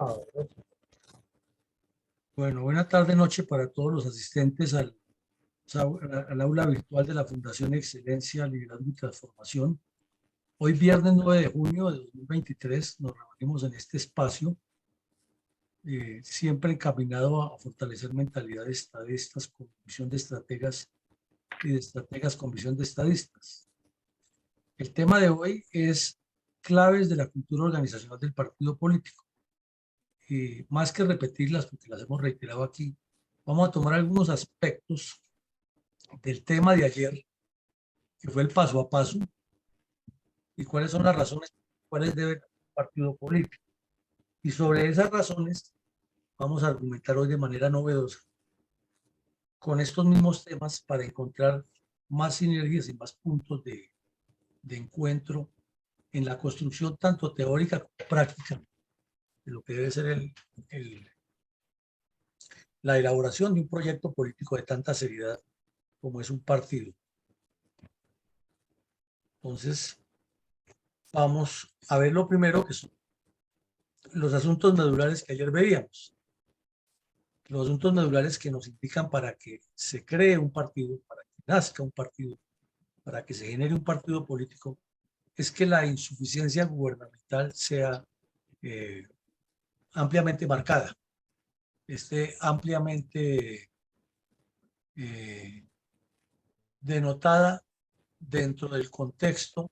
Ah, bueno, buena tarde, noche para todos los asistentes al aula virtual de la Fundación Excelencia, Liderazgo y Transformación. Hoy, viernes 9 de junio de 2023, nos reunimos en este espacio, siempre encaminado a fortalecer mentalidades estadistas con visión de estrategas y de estrategas con visión de estadistas. El tema de hoy es claves de la cultura organizacional del partido político. Más que repetirlas, porque las hemos reiterado aquí, vamos a tomar algunos aspectos del tema de ayer, que fue el paso a paso, y cuáles son las razones cuáles debe tener un partido político. Y sobre esas razones vamos a argumentar hoy de manera novedosa con estos mismos temas para encontrar más sinergias y más puntos de encuentro en la construcción tanto teórica como práctica de lo que debe ser la elaboración de un proyecto político de tanta seriedad como es un partido. Entonces, vamos a ver lo primero, que son los asuntos medulares que ayer veíamos. Los asuntos medulares que nos indican para que se cree un partido, para que nazca un partido, para que se genere un partido político, es que la insuficiencia gubernamental sea eh, ampliamente marcada, esté ampliamente eh, denotada dentro del contexto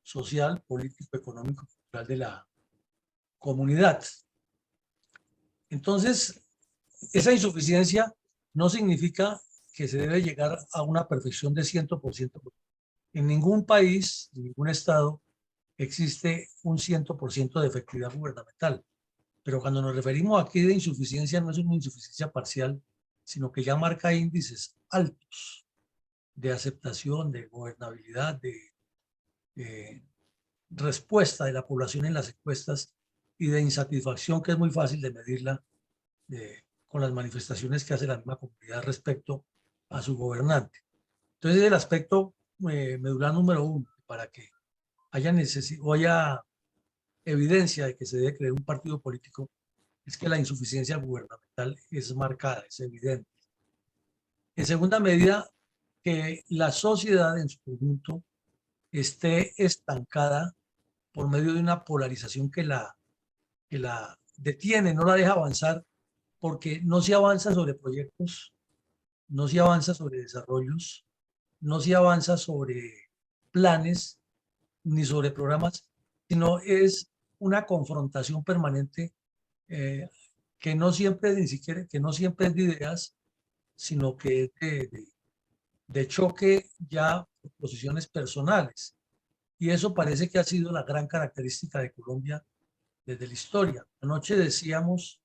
social, político, económico, cultural de la comunidad. Entonces, esa insuficiencia no significa que se debe llegar a una perfección de 100%. En ningún país, en ningún estado, existe un 100% de efectividad gubernamental. Pero cuando nos referimos aquí de insuficiencia, no es una insuficiencia parcial, sino que ya marca índices altos de aceptación, de gobernabilidad, de respuesta de la población en las encuestas y de insatisfacción, que es muy fácil de medirla con las manifestaciones que hace la misma comunidad respecto a su gobernante. Entonces, el aspecto medular número uno, para que haya evidencia de que se debe crear un partido político, es que la insuficiencia gubernamental es marcada, es evidente. En segunda medida, que la sociedad en su conjunto esté estancada por medio de una polarización que la detiene, no la deja avanzar, porque no se avanza sobre proyectos, no se avanza sobre desarrollos, no se avanza sobre planes ni sobre programas, sino es una confrontación permanente eh, que no siempre ni siquiera, que no siempre es de ideas, sino que es de choque ya por posiciones personales. Y eso parece que ha sido la gran característica de Colombia desde la historia. Anoche decíamos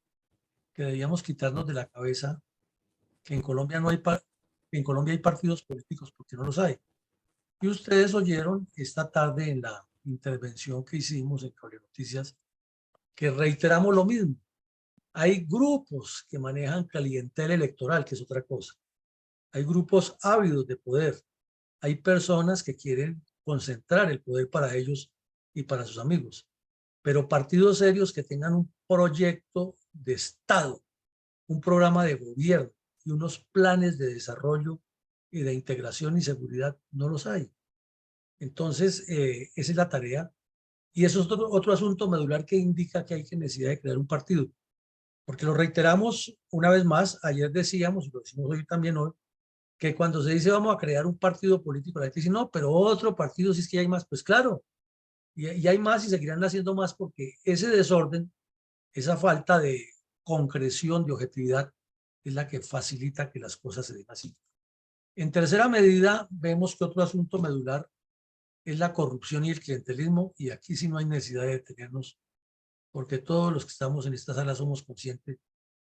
que debíamos quitarnos de la cabeza que en Colombia no hay que en Colombia hay partidos políticos porque no los hay. Y ustedes oyeron esta tarde en la intervención que hicimos en Cable Noticias que reiteramos lo mismo. Hay grupos que manejan clientela electoral, que es otra cosa. Hay grupos ávidos de poder. Hay personas que quieren concentrar el poder para ellos y para sus amigos. Pero partidos serios que tengan un proyecto de Estado, un programa de gobierno y unos planes de desarrollo y de integración y seguridad, no los hay. Entonces, esa es la tarea. Y eso es otro asunto medular que indica que hay necesidad de crear un partido. Porque lo reiteramos una vez más, ayer decíamos, y lo decimos hoy también hoy, que cuando se dice vamos a crear un partido político, la gente dice, no, pero otro partido si es que hay más. Pues claro, y hay más y seguirán haciendo más porque ese desorden, esa falta de concreción, de objetividad, es la que facilita que las cosas se den así. En tercera medida, vemos que otro asunto medular es la corrupción y el clientelismo, y aquí sí no hay necesidad de detenernos, porque todos los que estamos en esta sala somos conscientes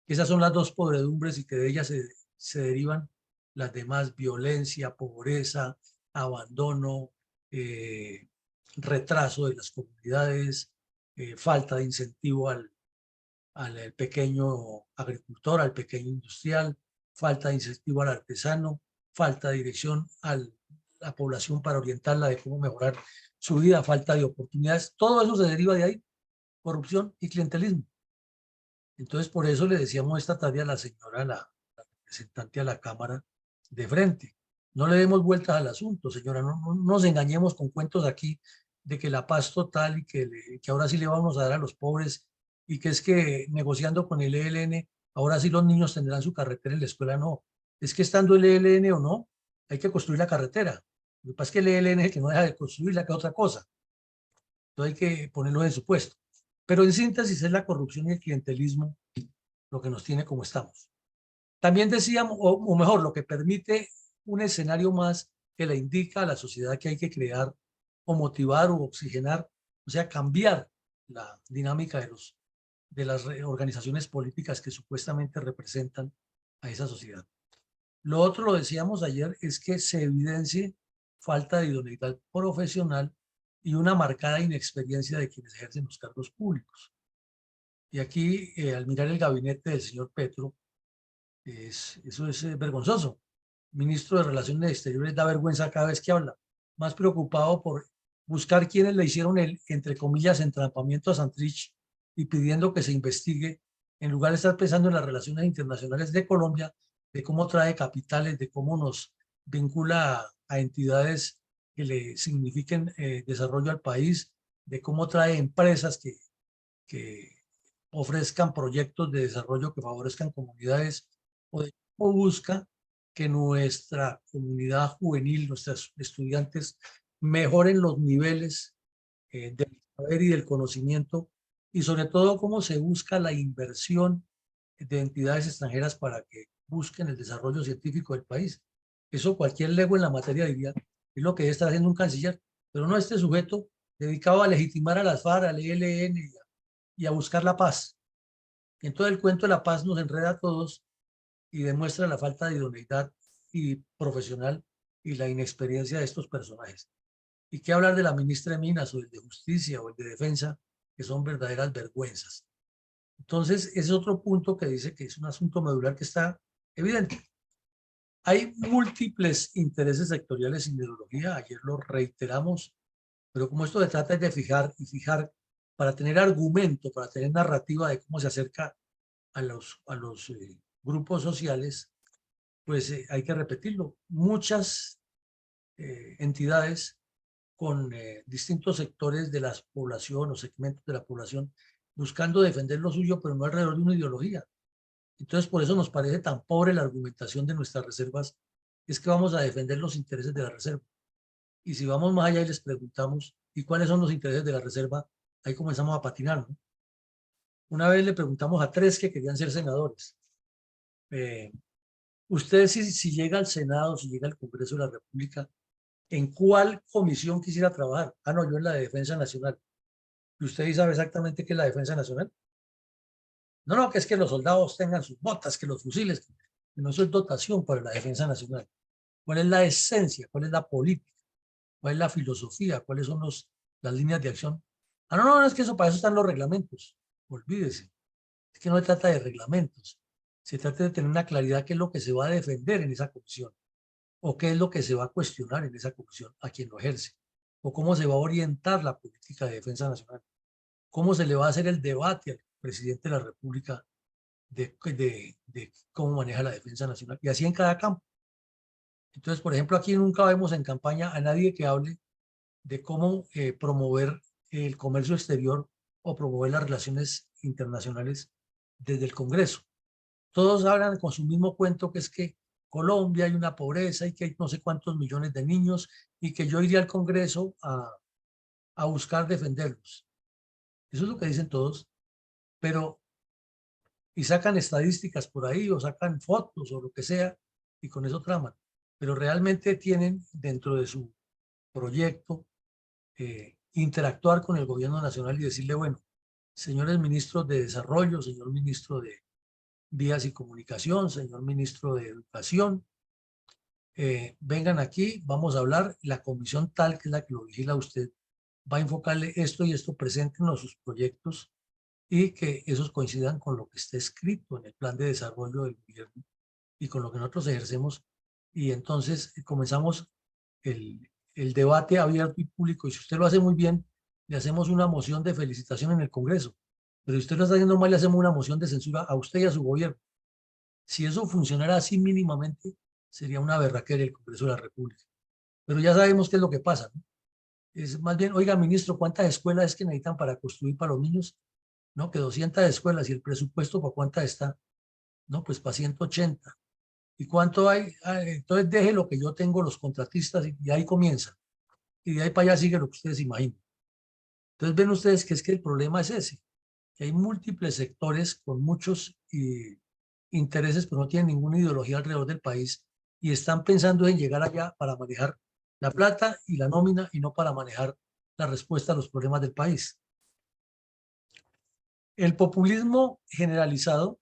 que esas son las dos podredumbres y que de ellas se derivan las demás: violencia, pobreza, abandono, eh, retraso de las comunidades, falta de incentivo al pequeño agricultor, al pequeño industrial, falta de incentivo al artesano, falta de dirección a la población para orientarla de cómo mejorar su vida, falta de oportunidades. Todo eso se deriva de ahí, corrupción y clientelismo. Entonces, por eso le decíamos esta tarde a la señora, la representante a la Cámara, de frente. No le demos vueltas al asunto, señora, no nos engañemos con cuentos aquí de que la paz total y que ahora sí le vamos a dar a los pobres y que es que negociando con el ELN, ahora sí los niños tendrán su carretera en la escuela. No, es que estando el ELN o no, hay que construir la carretera. Lo que pasa es que el ELN es el que no deja de construirla, que es otra cosa. Entonces hay que ponerlo en su puesto. Pero en síntesis es la corrupción y el clientelismo lo que nos tiene como estamos. También decíamos, o mejor, lo que permite un escenario más que le indica a la sociedad que hay que crear o motivar o oxigenar, o sea, cambiar la dinámica de las organizaciones políticas que supuestamente representan a esa sociedad. Lo otro, lo decíamos ayer, es que se evidencie falta de idoneidad profesional y una marcada inexperiencia de quienes ejercen los cargos públicos. Y aquí, al mirar el gabinete del señor Petro, eso es vergonzoso. Ministro de Relaciones Exteriores da vergüenza cada vez que habla. Más preocupado por buscar quienes le hicieron el, entre comillas, entrampamiento a Santrich y pidiendo que se investigue, en lugar de estar pensando en las relaciones internacionales de Colombia, de cómo trae capitales, de cómo nos vincula a entidades que le signifiquen desarrollo al país, de cómo trae empresas que ofrezcan proyectos de desarrollo que favorezcan comunidades o de cómo busca que nuestra comunidad juvenil, nuestros estudiantes mejoren los niveles del saber y del conocimiento y sobre todo cómo se busca la inversión de entidades extranjeras para que busquen el desarrollo científico del país. Eso cualquier lego en la materia diría es lo que está haciendo un canciller, pero no este sujeto dedicado a legitimar a las FARC, al ELN y a buscar la paz. Y en todo el cuento de la paz nos enreda a todos y demuestra la falta de idoneidad y profesional y la inexperiencia de estos personajes. ¿Y qué hablar de la ministra de Minas o el de Justicia o el de Defensa, que son verdaderas vergüenzas? Entonces, ese es otro punto que dice que es un asunto medular que está evidente. Hay múltiples intereses sectoriales sin ideología, ayer lo reiteramos, pero como esto se trata de fijar y fijar para tener argumento, para tener narrativa de cómo se acerca a los grupos sociales, pues hay que repetirlo. Muchas entidades con distintos sectores de la población o segmentos de la población buscando defender lo suyo, pero no alrededor de una ideología. Entonces, por eso nos parece tan pobre la argumentación de nuestras reservas, es que vamos a defender los intereses de la reserva. Y si vamos más allá y les preguntamos, ¿y cuáles son los intereses de la reserva? Ahí comenzamos a patinar, ¿no? Una vez le preguntamos a 3 que querían ser senadores. Usted si llega al Senado, si llega al Congreso de la República, ¿en cuál comisión quisiera trabajar? Ah, no, yo en la de Defensa Nacional. ¿Y usted sabe exactamente qué es la Defensa Nacional? No, no, que es que los soldados tengan sus botas, que los fusiles, que no eso es dotación para la Defensa Nacional. ¿Cuál es la esencia? ¿Cuál es la política? ¿Cuál es la filosofía? ¿Cuáles son las líneas de acción? Ah, no, no, es que eso para eso están los reglamentos. Olvídese. Es que no se trata de reglamentos. Se trata de tener una claridad qué es lo que se va a defender en esa comisión o qué es lo que se va a cuestionar en esa comisión a quien lo ejerce o cómo se va a orientar la política de defensa nacional, cómo se le va a hacer el debate al presidente de la República de cómo maneja la defensa nacional y así en cada campo. Entonces, por ejemplo, aquí nunca vemos en campaña a nadie que hable de cómo promover el comercio exterior o promover las relaciones internacionales desde el Congreso. Todos hablan con su mismo cuento, que es que Colombia hay una pobreza y que hay no sé cuántos millones de niños y que yo iría al Congreso a buscar defenderlos. Eso es lo que dicen todos, pero y sacan estadísticas por ahí o sacan fotos o lo que sea y con eso traman. Pero realmente tienen dentro de su proyecto interactuar con el gobierno nacional y decirle, bueno, señores ministros de Desarrollo, señor ministro de Vías y Comunicación, señor ministro de Educación, vengan aquí, vamos a hablar, la comisión tal que es la que lo vigila a usted, va a enfocarle esto y esto, preséntenos sus proyectos y que esos coincidan con lo que está escrito en el plan de desarrollo del gobierno y con lo que nosotros ejercemos. Y entonces comenzamos el debate abierto y público. Y si usted lo hace muy bien, le hacemos una moción de felicitación en el Congreso. Pero si usted lo está haciendo mal, le hacemos una moción de censura a usted y a su gobierno. Si eso funcionara así mínimamente, sería una berraquera el Congreso de la República. Pero ya sabemos qué es lo que pasa, ¿no? Es más bien, oiga, ministro, ¿cuántas escuelas es que necesitan para construir para los niños? No, que 200 escuelas. ¿Y el presupuesto para cuántas está? No, pues para 180. ¿Y cuánto hay? Ah, entonces deje lo que yo tengo, los contratistas, y ahí comienza. Y de ahí para allá sigue lo que ustedes imaginan. Entonces ven ustedes que es que el problema es ese, que hay múltiples sectores con muchos intereses, pero no tienen ninguna ideología alrededor del país y están pensando en llegar allá para manejar la plata y la nómina y no para manejar la respuesta a los problemas del país. El populismo generalizado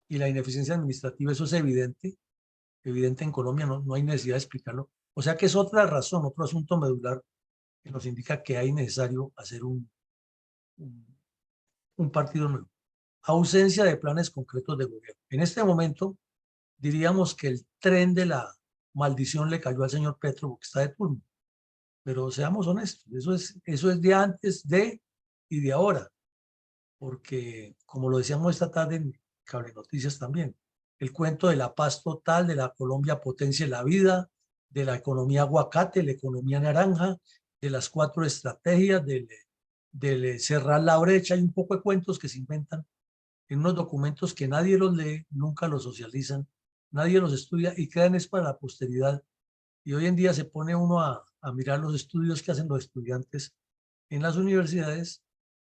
y la ineficiencia administrativa, eso es evidente, evidente en Colombia, no hay necesidad de explicarlo. O sea que es otra razón, otro asunto medular que nos indica que hay necesario hacer un, un partido nuevo. Ausencia de planes concretos de gobierno. En este momento diríamos que el tren de la maldición le cayó al señor Petro porque está de turno. Pero seamos honestos, eso es de antes de y de ahora, porque como lo decíamos esta tarde en Cable Noticias también, el cuento de la paz total, de la Colombia potencia en la vida, de la economía aguacate, la economía naranja, de las 4 estrategias, del cerrar la brecha, hay un poco de cuentos que se inventan en unos documentos que nadie los lee, nunca los socializan, nadie los estudia y quedan es para la posteridad. Y hoy en día se pone uno a mirar los estudios que hacen los estudiantes en las universidades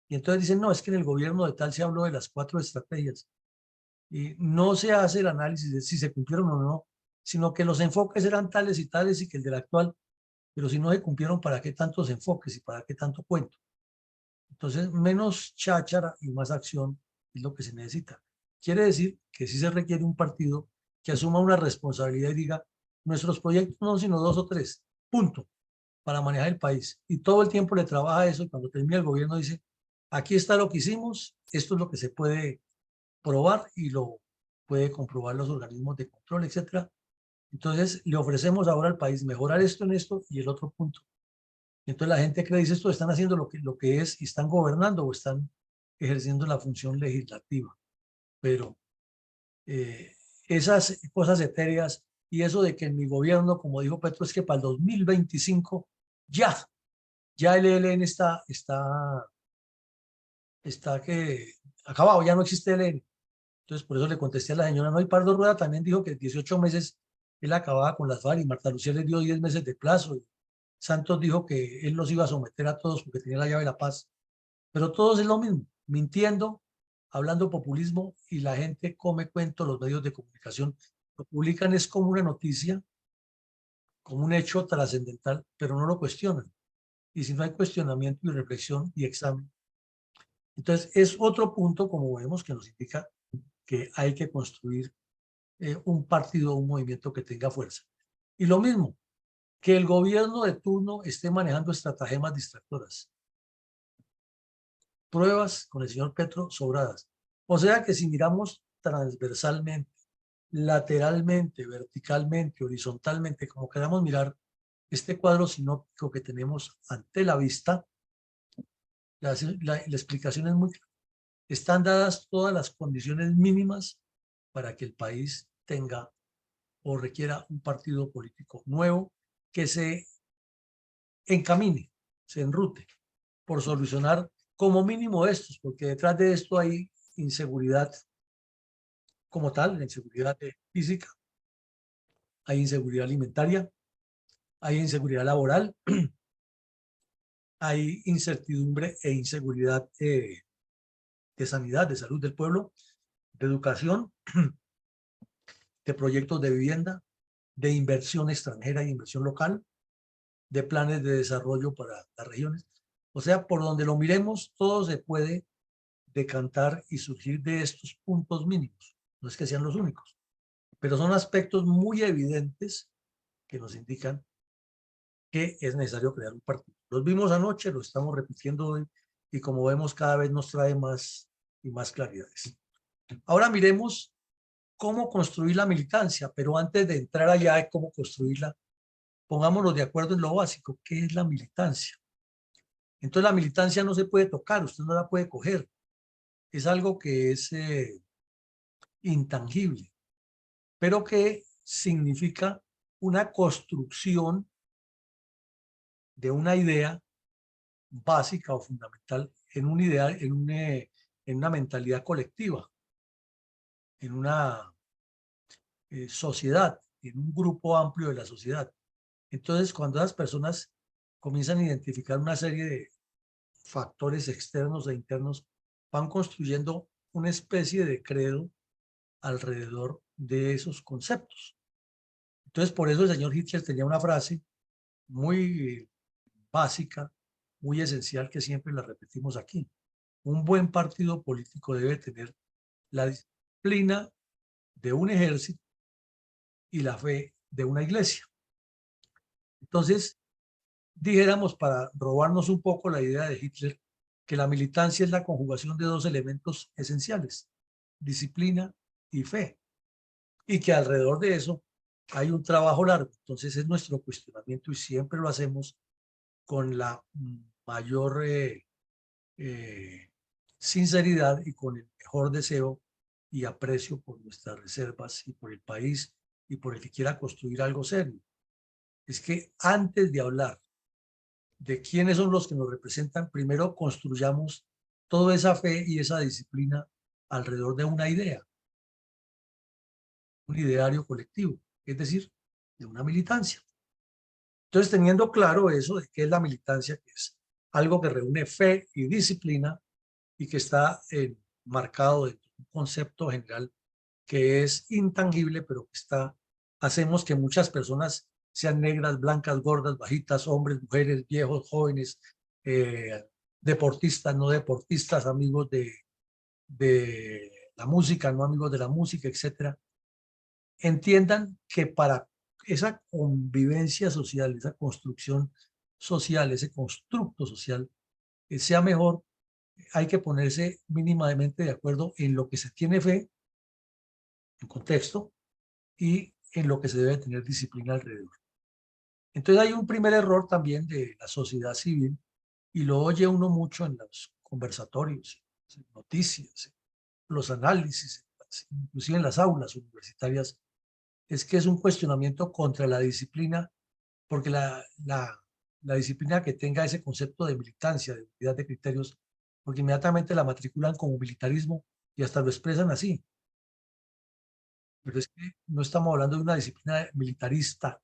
y entonces dicen, no, es que en el gobierno de tal se habló de las 4 estrategias y no se hace el análisis de si se cumplieron o no, sino que los enfoques eran tales y tales y que el del actual, pero si no se cumplieron, ¿para qué tantos enfoques y para qué tanto cuento? Entonces, menos cháchara y más acción es lo que se necesita. Quiere decir que sí se requiere un partido que asuma una responsabilidad y diga, nuestros proyectos no son sino 2 o 3, punto, para manejar el país. Y todo el tiempo le trabaja eso y cuando termina el gobierno dice, aquí está lo que hicimos, esto es lo que se puede probar y lo puede comprobar los organismos de control, etcétera. Entonces, le ofrecemos ahora al país mejorar esto en esto y el otro punto. Entonces la gente cree, dice, esto están haciendo lo que es y están gobernando o están ejerciendo la función legislativa. Pero eh, esas cosas etéreas y eso de que en mi gobierno, como dijo Petro, es que para el 2025 ya el ELN está que acabado, ya no existe ELN. Entonces por eso le contesté a la señora, no, y Pardo Rueda también dijo que 18 meses él acababa con las FARC y Marta Lucía le dio 10 meses de plazo. Y Santos dijo que él los iba a someter a todos porque tenía la llave de la paz. Pero todos es lo mismo, mintiendo, hablando populismo y la gente come cuento, los medios de comunicación lo publican es como una noticia, como un hecho trascendental, pero no lo cuestionan. Y si no hay cuestionamiento y reflexión y examen, entonces es otro punto, como vemos, que nos indica que hay que construir un partido, un movimiento que tenga fuerza. Y lo mismo, que el gobierno de turno esté manejando estratagemas distractoras. Pruebas con el señor Petro sobradas. O sea que si miramos transversalmente, lateralmente, verticalmente, horizontalmente, como queramos mirar este cuadro sinóptico que tenemos ante la vista, la explicación es muy clara. Están dadas todas las condiciones mínimas para que el país tenga o requiera un partido político nuevo que se encamine, se enrute por solucionar como mínimo estos, porque detrás de esto hay inseguridad como tal, inseguridad física, hay inseguridad alimentaria, hay inseguridad laboral, hay incertidumbre e inseguridad de sanidad, de salud del pueblo, de educación, de proyectos de vivienda, de inversión extranjera y inversión local, de planes de desarrollo para las regiones. O sea, por donde lo miremos, todo se puede decantar y surgir de estos puntos mínimos. No es que sean los únicos, pero son aspectos muy evidentes que nos indican que es necesario crear un partido. Los vimos anoche, lo estamos repitiendo hoy y como vemos cada vez nos trae más y más claridades. Ahora miremos cómo construir la militancia, pero antes de entrar allá de cómo construirla, pongámonos de acuerdo en lo básico, ¿qué es la militancia? Entonces la militancia no se puede tocar, usted no la puede coger. Es algo que es intangible, pero que significa una construcción de una idea básica o fundamental en un ideal, en una mentalidad colectiva, en una sociedad, en un grupo amplio de la sociedad. Entonces, cuando las personas comienzan a identificar una serie de factores externos e internos, van construyendo una especie de credo alrededor de esos conceptos. Entonces, por eso el señor Hitler tenía una frase muy básica, muy esencial, que siempre la repetimos aquí. Un buen partido político debe tener la disciplina de un ejército y la fe de una iglesia. Entonces, dijéramos, para robarnos un poco la idea de Hitler, que la militancia es la conjugación de dos elementos esenciales, disciplina y fe, y que alrededor de eso hay un trabajo largo. Entonces es nuestro cuestionamiento y siempre lo hacemos con la mayor sinceridad y con el mejor deseo y aprecio por nuestras reservas y por el país y por el que quiera construir algo serio. Es que antes de hablar de quiénes son los que nos representan, primero construyamos toda esa fe y esa disciplina alrededor de una idea, un ideario colectivo, es decir, de una militancia. Entonces, teniendo claro eso de qué es la militancia, que es algo que reúne fe y disciplina y que está marcado de un concepto general que es intangible, pero que está, hacemos que muchas personas sean negras, blancas, gordas, bajitas, hombres, mujeres, viejos, jóvenes, deportistas, no deportistas, amigos de la música, no amigos de la música, etcétera, entiendan que para esa convivencia social, esa construcción social, ese constructo social, sea mejor, hay que ponerse mínimamente de acuerdo en lo que se tiene fe, en contexto, y en lo que se debe tener disciplina alrededor. Entonces hay un primer error también de la sociedad civil, y lo oye uno mucho en los conversatorios, en noticias, los análisis, inclusive en las aulas universitarias, es que es un cuestionamiento contra la disciplina, porque la disciplina que tenga ese concepto de militancia, de unidad de criterios, porque inmediatamente la matriculan como militarismo y hasta lo expresan así. Pero es que no estamos hablando de una disciplina militarista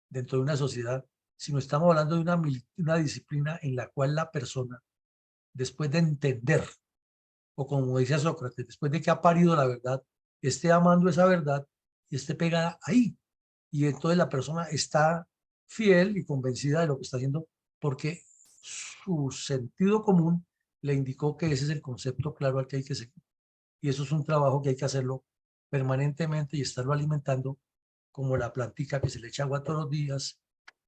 dentro de una sociedad, sino estamos hablando de una disciplina en la cual la persona, después de entender, o como decía Sócrates, después de que ha parido la verdad, esté amando esa verdad y esté pegada ahí. Y entonces la persona está fiel y convencida de lo que está haciendo porque su sentido común le indicó que ese es el concepto claro al que hay que seguir. Y eso es un trabajo que hay que hacerlo permanentemente y estarlo alimentando como la plantica que se le echa agua todos los días,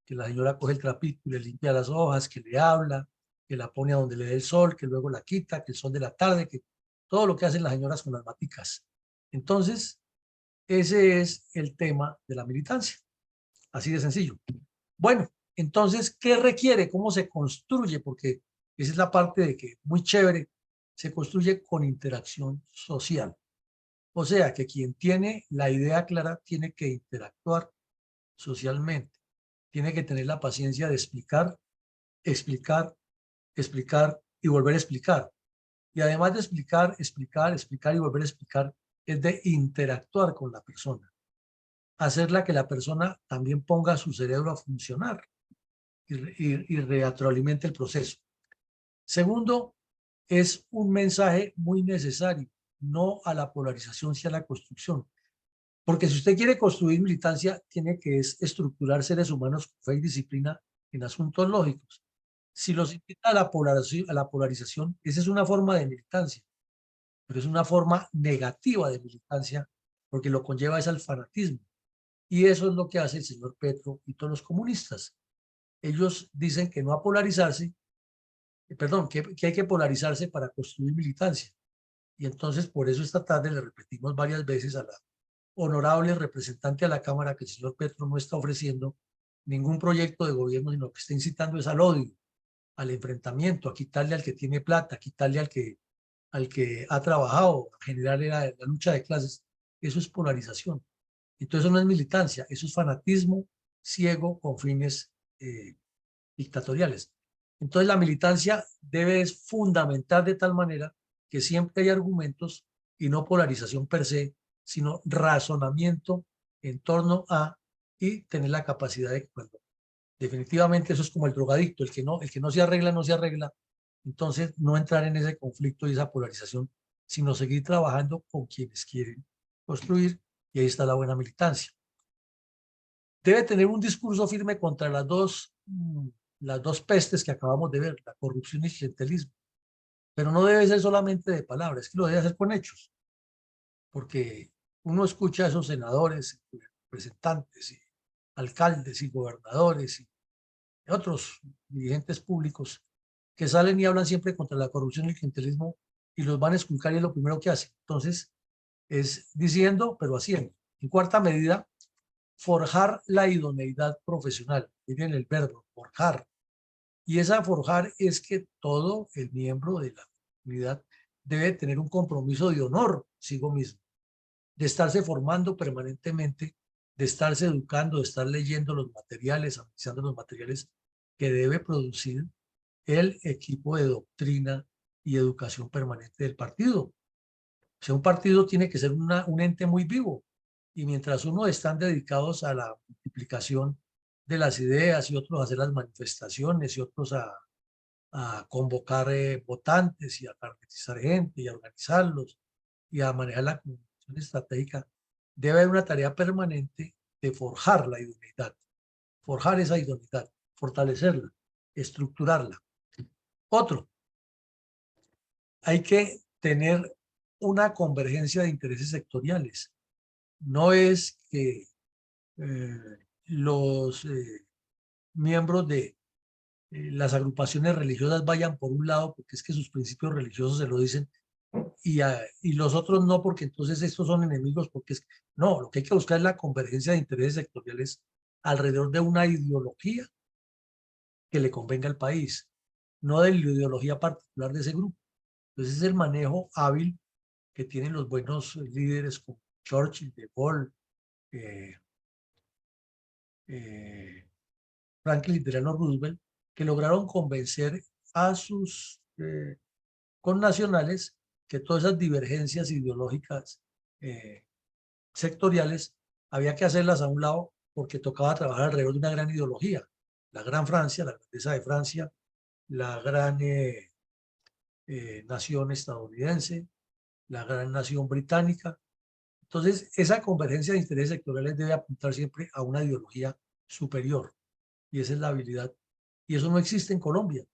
que la señora coge el trapito y le limpia las hojas, que le habla, que la pone a donde le dé el sol, que luego la quita, que el sol de la tarde, que todo lo que hacen las señoras con las maticas. Entonces, ese es el tema de la militancia, así de sencillo. Bueno, entonces, ¿qué requiere? ¿Cómo se construye? Porque esa es la parte de que, muy chévere, se construye con interacción social. O sea, que quien tiene la idea clara tiene que interactuar socialmente, tiene que tener la paciencia de explicar, explicar, explicar y volver a explicar. Y además de explicar, explicar, explicar y volver a explicar, es de interactuar con la persona, hacerla que la persona también ponga su cerebro a funcionar y retroalimente el proceso. Segundo, es un mensaje muy necesario, no a la polarización, sino a la construcción. Porque si usted quiere construir militancia, tiene que estructurar seres humanos con fe y disciplina en asuntos lógicos. Si los invita a la polarización, esa es una forma de militancia, pero es una forma negativa de militancia porque lo conlleva es al fanatismo. Y eso es lo que hace el señor Petro y todos los comunistas. Ellos dicen que no a polarizarse, perdón, que hay que polarizarse para construir militancia. Y entonces por eso esta tarde le repetimos varias veces a la honorable representante a la Cámara que el señor Petro no está ofreciendo ningún proyecto de gobierno, sino que está incitando es al odio. al enfrentamiento, a quitarle al que tiene plata, a quitarle al que ha trabajado, a generar la lucha de clases. Eso es polarización. Entonces eso no es militancia, eso es fanatismo ciego con fines dictatoriales. Entonces la militancia debe fundamentar de tal manera que siempre hay argumentos y no polarización per se, sino razonamiento en torno a y tener la capacidad de cuando definitivamente eso es como el drogadicto, el que no se arregla, no se arregla. Entonces no entrar en ese conflicto y esa polarización, sino seguir trabajando con quienes quieren construir, y ahí está la buena militancia. Debe tener un discurso firme contra las dos pestes que acabamos de ver, la corrupción y el clientelismo. Pero no debe ser solamente de palabras, es que lo debe hacer con hechos. Porque uno escucha a esos senadores, representantes, y alcaldes y gobernadores y otros dirigentes públicos que salen y hablan siempre contra la corrupción y el clientelismo y los van a esculcar y es lo primero que hacen. Entonces, es diciendo, pero haciendo. En cuarta medida, forjar la idoneidad profesional. Miren el verbo, forjar. Y esa forjar es que todo el miembro de la comunidad debe tener un compromiso de honor consigo mismo, de estarse formando permanentemente, de estarse educando, de estar leyendo los materiales, analizando los materiales que debe producir el equipo de doctrina y educación permanente del partido. O sea, un partido tiene que ser un ente muy vivo, y mientras unos están dedicados a la multiplicación de las ideas y otros a hacer las manifestaciones y otros a convocar votantes y a caracterizar gente y a organizarlos y a manejar la comunicación estratégica, debe haber una tarea permanente de forjar la idoneidad, forjar esa idoneidad, fortalecerla, estructurarla. Otro, hay que tener una convergencia de intereses sectoriales. No es que eh, los miembros de las agrupaciones religiosas vayan por un lado porque es que sus principios religiosos se lo dicen y los otros no porque entonces estos son enemigos porque es no, lo que hay que buscar es la convergencia de intereses sectoriales alrededor de una ideología que le convenga al país, no de la ideología particular de ese grupo. Entonces es el manejo hábil que tienen los buenos líderes como Churchill, De Gaulle, eh, eh, Franklin Delano Roosevelt, que lograron convencer a sus connacionales que todas esas divergencias ideológicas sectoriales había que hacerlas a un lado porque tocaba trabajar alrededor de una gran ideología. La Gran Francia, la grandeza de Francia, la gran nación estadounidense, la gran nación británica. Entonces, esa convergencia de intereses sectoriales debe apuntar siempre a una ideología superior, y esa es la habilidad. Y eso no existe en Colombia,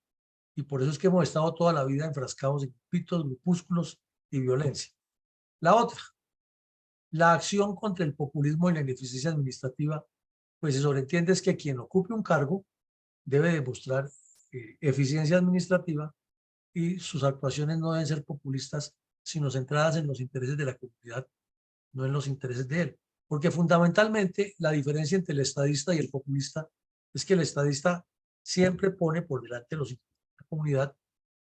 y por eso es que hemos estado toda la vida enfrascados en grupitos, grupúsculos y violencia. La otra, la acción contra el populismo y la ineficiencia administrativa, pues se sobreentiende es que quien ocupe un cargo debe demostrar eficiencia administrativa y sus actuaciones no deben ser populistas, sino centradas en los intereses de la comunidad, no en los intereses de él. Porque fundamentalmente la diferencia entre el estadista y el populista es que el estadista siempre pone por delante los intereses de la comunidad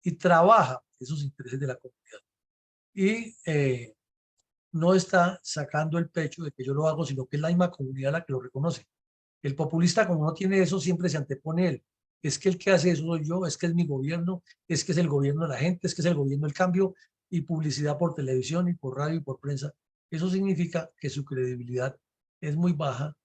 y trabaja esos intereses de la comunidad. Y no está sacando el pecho de que yo lo hago, sino que es la misma comunidad la que lo reconoce. El populista, como no tiene eso, siempre se antepone él. Es que el que hace eso soy yo, es que es mi gobierno, es que es el gobierno de la gente, es que es el gobierno del cambio, y publicidad por televisión y por radio y por prensa. Eso significa que su credibilidad es muy baja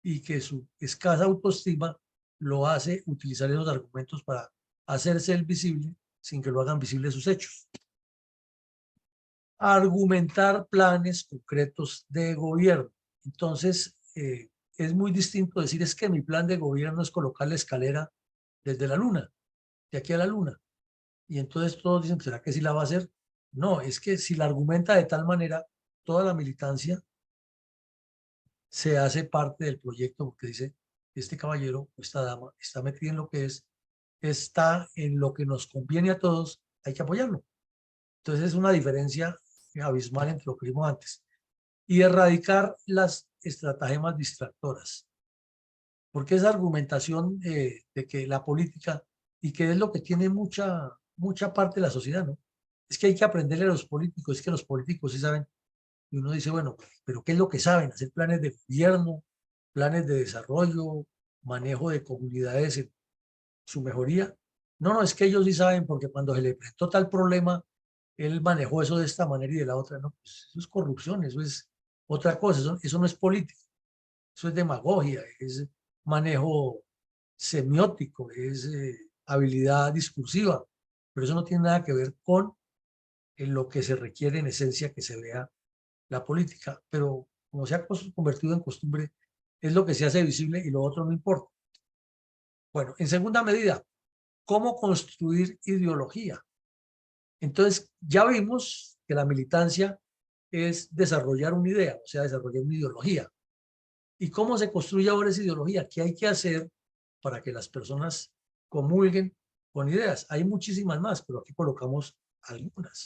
y que su escasa autoestima lo hace utilizar esos argumentos para hacerse el visible sin que lo hagan visible sus hechos. Argumentar planes concretos de gobierno. Entonces, es muy distinto decir es que mi plan de gobierno es colocar la escalera desde la luna, de aquí a la luna. Y entonces todos dicen, ¿será que sí la va a hacer? No, es que si la argumenta de tal manera, toda la militancia se hace parte del proyecto porque dice, este caballero o esta dama está metida en lo que es, está en lo que nos conviene a todos, hay que apoyarlo. Entonces es una diferencia abismal entre lo que vimos antes. Y erradicar las estratagemas distractoras. Porque esa argumentación de que la política y que es lo que tiene mucha parte de la sociedad, ¿no? Es que hay que aprenderle a los políticos, es que los políticos sí saben, y uno dice, bueno, pero ¿qué es lo que saben? Hacer planes de gobierno, planes de desarrollo, manejo de comunidades en su mejoría. No, no, es que ellos sí saben porque cuando se le presentó tal problema, él manejó eso de esta manera y de la otra, no, pues eso es corrupción, eso es otra cosa, eso no es política, eso es demagogia, es manejo semiótico, es habilidad discursiva, pero eso no tiene nada que ver con lo que se requiere en esencia que se vea la política, pero como se ha convertido en costumbre, es lo que se hace visible y lo otro no importa. Bueno, en segunda medida, ¿cómo construir ideología? Entonces, ya vimos que la militancia es desarrollar una idea, o sea, desarrollar una ideología. ¿Y cómo se construye ahora esa ideología? ¿Qué hay que hacer para que las personas comulguen con ideas? Hay muchísimas más, pero aquí colocamos algunas.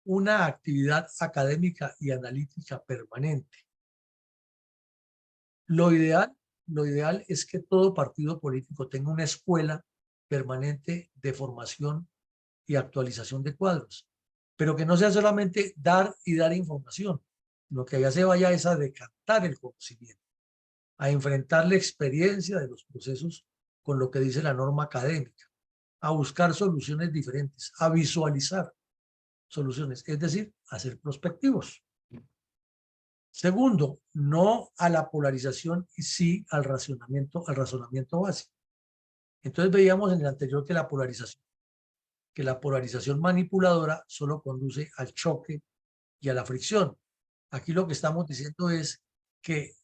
Una actividad académica y analítica permanente. Lo ideal, lo ideal es que todo partido político tenga una escuela permanente de formación y actualización de cuadros, pero que no sea solamente dar y dar información, sino que allá se vaya es a decantar el conocimiento, a enfrentar la experiencia de los procesos con lo que dice la norma académica, a buscar soluciones diferentes, a visualizar soluciones, es decir, a ser prospectivos. Segundo, no a la polarización y sí al razonamiento básico. Entonces veíamos en el anterior que la polarización manipuladora solo conduce al choque y a la fricción. Aquí lo que estamos diciendo es que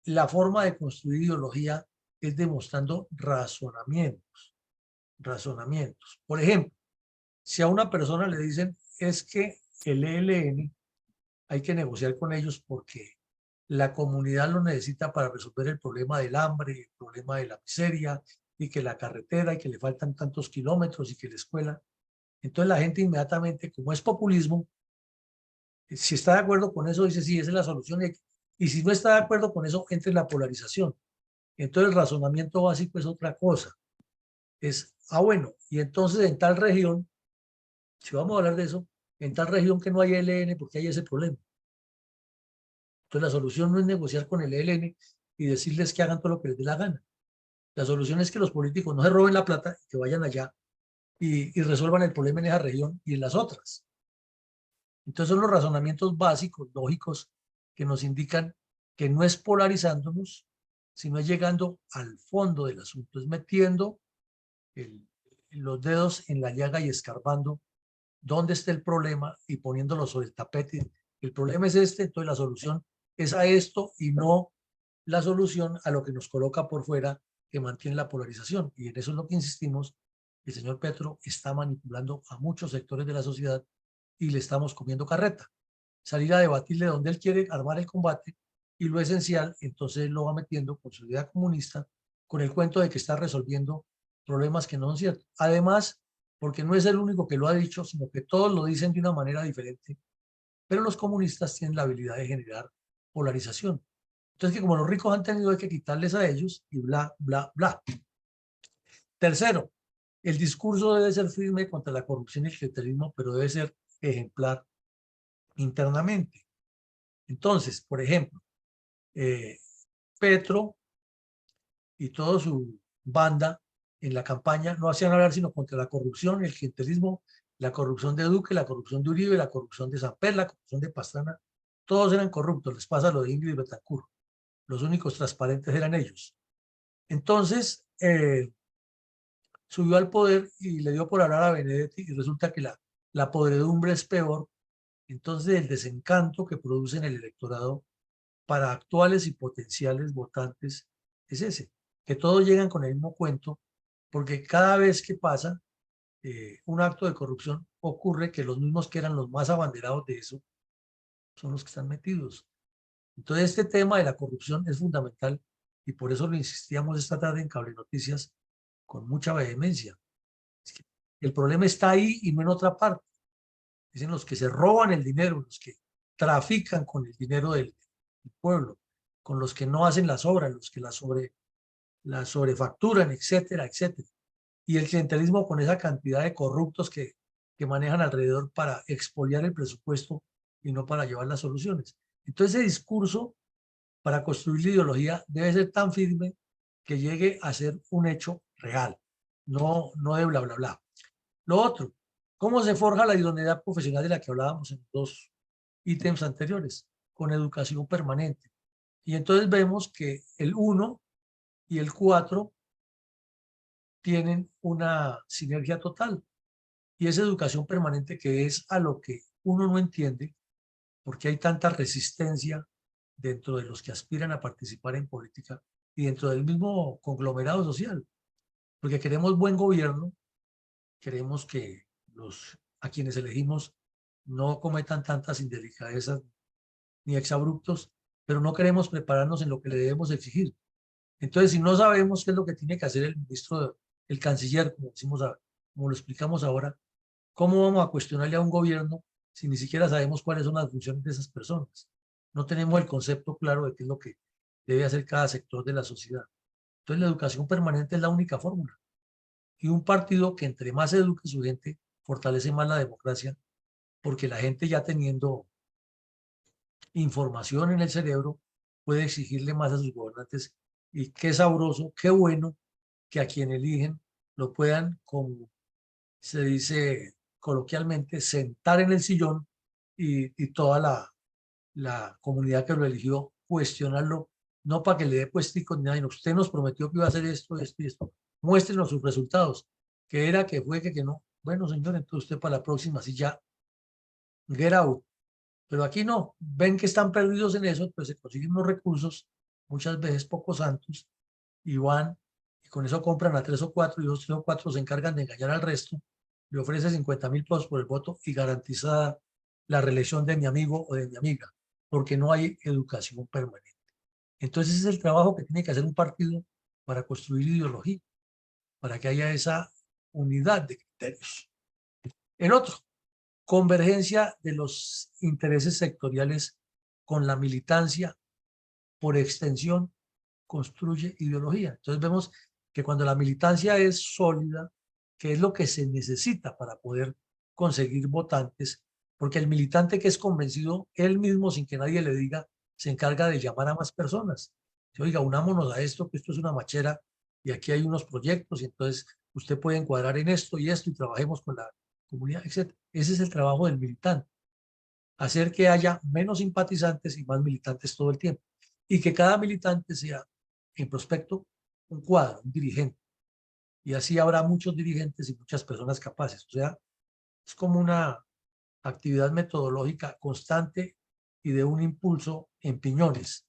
la forma de construir ideología es demostrando razonamientos. Por ejemplo, si a una persona le dicen es que el ELN hay que negociar con ellos porque la comunidad lo necesita para resolver el problema del hambre, el problema de la miseria, y que la carretera, y que le faltan tantos kilómetros, y que la escuela. Entonces la gente inmediatamente, como es populismo, si está de acuerdo con eso, dice, sí, esa es la solución. Y si no está de acuerdo con eso, entra en la polarización. Entonces el razonamiento básico es otra cosa. Es, bueno, y entonces en tal región, si vamos a hablar de eso, en tal región que no hay ELN, porque hay ese problema. Entonces la solución no es negociar con el ELN y decirles que hagan todo lo que les dé la gana. La solución es que los políticos no se roben la plata, que vayan allá y resuelvan el problema en esa región y en las otras. Entonces son los razonamientos básicos, lógicos, que nos indican que no es polarizándonos, sino es llegando al fondo del asunto, es metiendo los dedos en la llaga y escarbando dónde está el problema y poniéndolo sobre el tapete. El problema es este, entonces la solución es a esto y no la solución a lo que nos coloca por fuera que mantiene la polarización. Y en eso es lo que insistimos. El señor Petro está manipulando a muchos sectores de la sociedad y le estamos comiendo carreta. Salir a debatirle donde él quiere armar el combate y lo esencial, entonces lo va metiendo con su idea comunista, con el cuento de que está resolviendo problemas que no son ciertos. Además, porque no es el único que lo ha dicho, sino que todos lo dicen de una manera diferente, pero los comunistas tienen la habilidad de generar polarización. Entonces, que como los ricos han tenido, hay que quitarles a ellos y bla, bla, bla. Tercero, el discurso debe ser firme contra la corrupción y el clientelismo, pero debe ser ejemplar internamente. Entonces, por ejemplo, Petro y toda su banda en la campaña no hacían hablar sino contra la corrupción, el clientelismo, la corrupción de Duque, la corrupción de Uribe, la corrupción de Samper, la corrupción de Pastrana. Todos eran corruptos, les pasa lo de Ingrid Betancourt. Los únicos transparentes eran ellos. Entonces, subió al poder y le dio por hablar a Benedetti y resulta que la podredumbre es peor. Entonces, el desencanto que produce en el electorado para actuales y potenciales votantes es ese, que todos llegan con el mismo cuento, porque cada vez que pasa un acto de corrupción ocurre que los mismos que eran los más abanderados de eso son los que están metidos. Entonces este tema de la corrupción es fundamental y por eso lo insistíamos esta tarde en Cable Noticias con mucha vehemencia. Es que el problema está ahí y no en otra parte. Dicen los que se roban el dinero, los que trafican con el dinero del pueblo, con los que no hacen las obras, los que la sobrefacturan, etcétera, etcétera. y el clientelismo con esa cantidad de corruptos que manejan alrededor para expoliar el presupuesto y no para llevar las soluciones. Entonces ese discurso para construir la ideología debe ser tan firme que llegue a ser un hecho real, no de bla, bla, bla. Lo otro, ¿cómo se forja la idoneidad profesional de la que hablábamos en los dos ítems anteriores? Con educación permanente. Y entonces vemos que el 1 y el 4 tienen una sinergia total. Y esa educación permanente que es a lo que uno no entiende, porque hay tanta resistencia dentro de los que aspiran a participar en política y dentro del mismo conglomerado social, porque queremos buen gobierno, queremos que a quienes elegimos no cometan tantas indelicadezas ni exabruptos, pero no queremos prepararnos en lo que le debemos exigir. Entonces, si no sabemos qué es lo que tiene que hacer el ministro, el canciller, como decimos, como lo explicamos ahora, ¿cómo vamos a cuestionarle a un gobierno si ni siquiera sabemos cuáles son las funciones de esas personas? No tenemos el concepto claro de qué es lo que debe hacer cada sector de la sociedad. Entonces, la educación permanente es la única fórmula. Y un partido que entre más eduque su gente, fortalece más la democracia, porque la gente ya teniendo información en el cerebro puede exigirle más a sus gobernantes y qué sabroso, qué bueno que a quien eligen lo puedan, como se dice coloquialmente, sentar en el sillón y toda la comunidad que lo eligió cuestionarlo, no para que le dé puestico ni nada, usted nos prometió que iba a hacer esto, esto y esto, muéstrenos sus resultados, que era, que fue, que no. Bueno, señor, entonces usted para la próxima, si ya, get out. Pero aquí no, ven que están perdidos en eso, pues se consiguen unos recursos, muchas veces poco santos, y van, y con eso compran a 3 o 4, y los 3 o 4 se encargan de engañar al resto, le ofrece 50.000 pesos por el voto y garantiza la reelección de mi amigo o de mi amiga, porque no hay educación permanente. Entonces ese es el trabajo que tiene que hacer un partido para construir ideología, para que haya esa unidad de criterios. El otro, convergencia de los intereses sectoriales con la militancia, por extensión, construye ideología. Entonces vemos que cuando la militancia es sólida, que es lo que se necesita para poder conseguir votantes, porque el militante que es convencido, él mismo, sin que nadie le diga, se encarga de llamar a más personas. Que, oiga, unámonos a esto, que esto es una machera y aquí hay unos proyectos y entonces usted puede encuadrar en esto y trabajemos con la comunidad, etc. Ese es el trabajo del militante, hacer que haya menos simpatizantes y más militantes todo el tiempo. Y que cada militante sea, en prospecto, un cuadro, un dirigente. Y así habrá muchos dirigentes y muchas personas capaces. O sea, es como una actividad metodológica constante y de un impulso en piñones.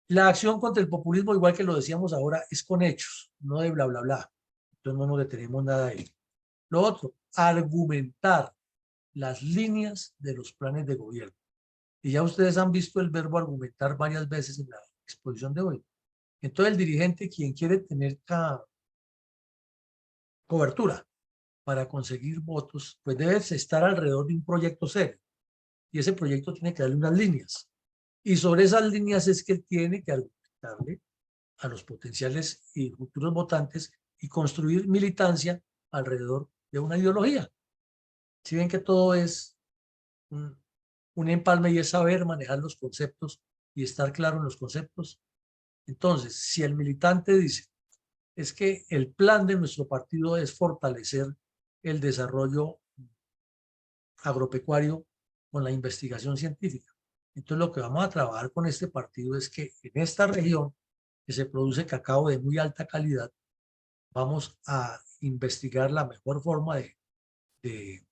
La acción contra el populismo, igual que lo decíamos ahora, es con hechos, no de bla, bla, bla. Entonces no nos detenemos nada de ello. Lo otro, argumentar las líneas de los planes de gobierno. Y ya ustedes han visto el verbo argumentar varias veces en la exposición de hoy. Entonces el dirigente, quien quiere tener cobertura para conseguir votos, pues debe estar alrededor de un proyecto serio. Y ese proyecto tiene que darle unas líneas. Y sobre esas líneas es que él tiene que argumentarle a los potenciales y futuros votantes y construir militancia alrededor de una ideología. Si ven que todo es un empalme y es saber manejar los conceptos y estar claro en los conceptos. Entonces, si el militante dice, es que el plan de nuestro partido es fortalecer el desarrollo agropecuario con la investigación científica. Entonces, lo que vamos a trabajar con este partido es que en esta región que se produce cacao de muy alta calidad, vamos a investigar la mejor forma de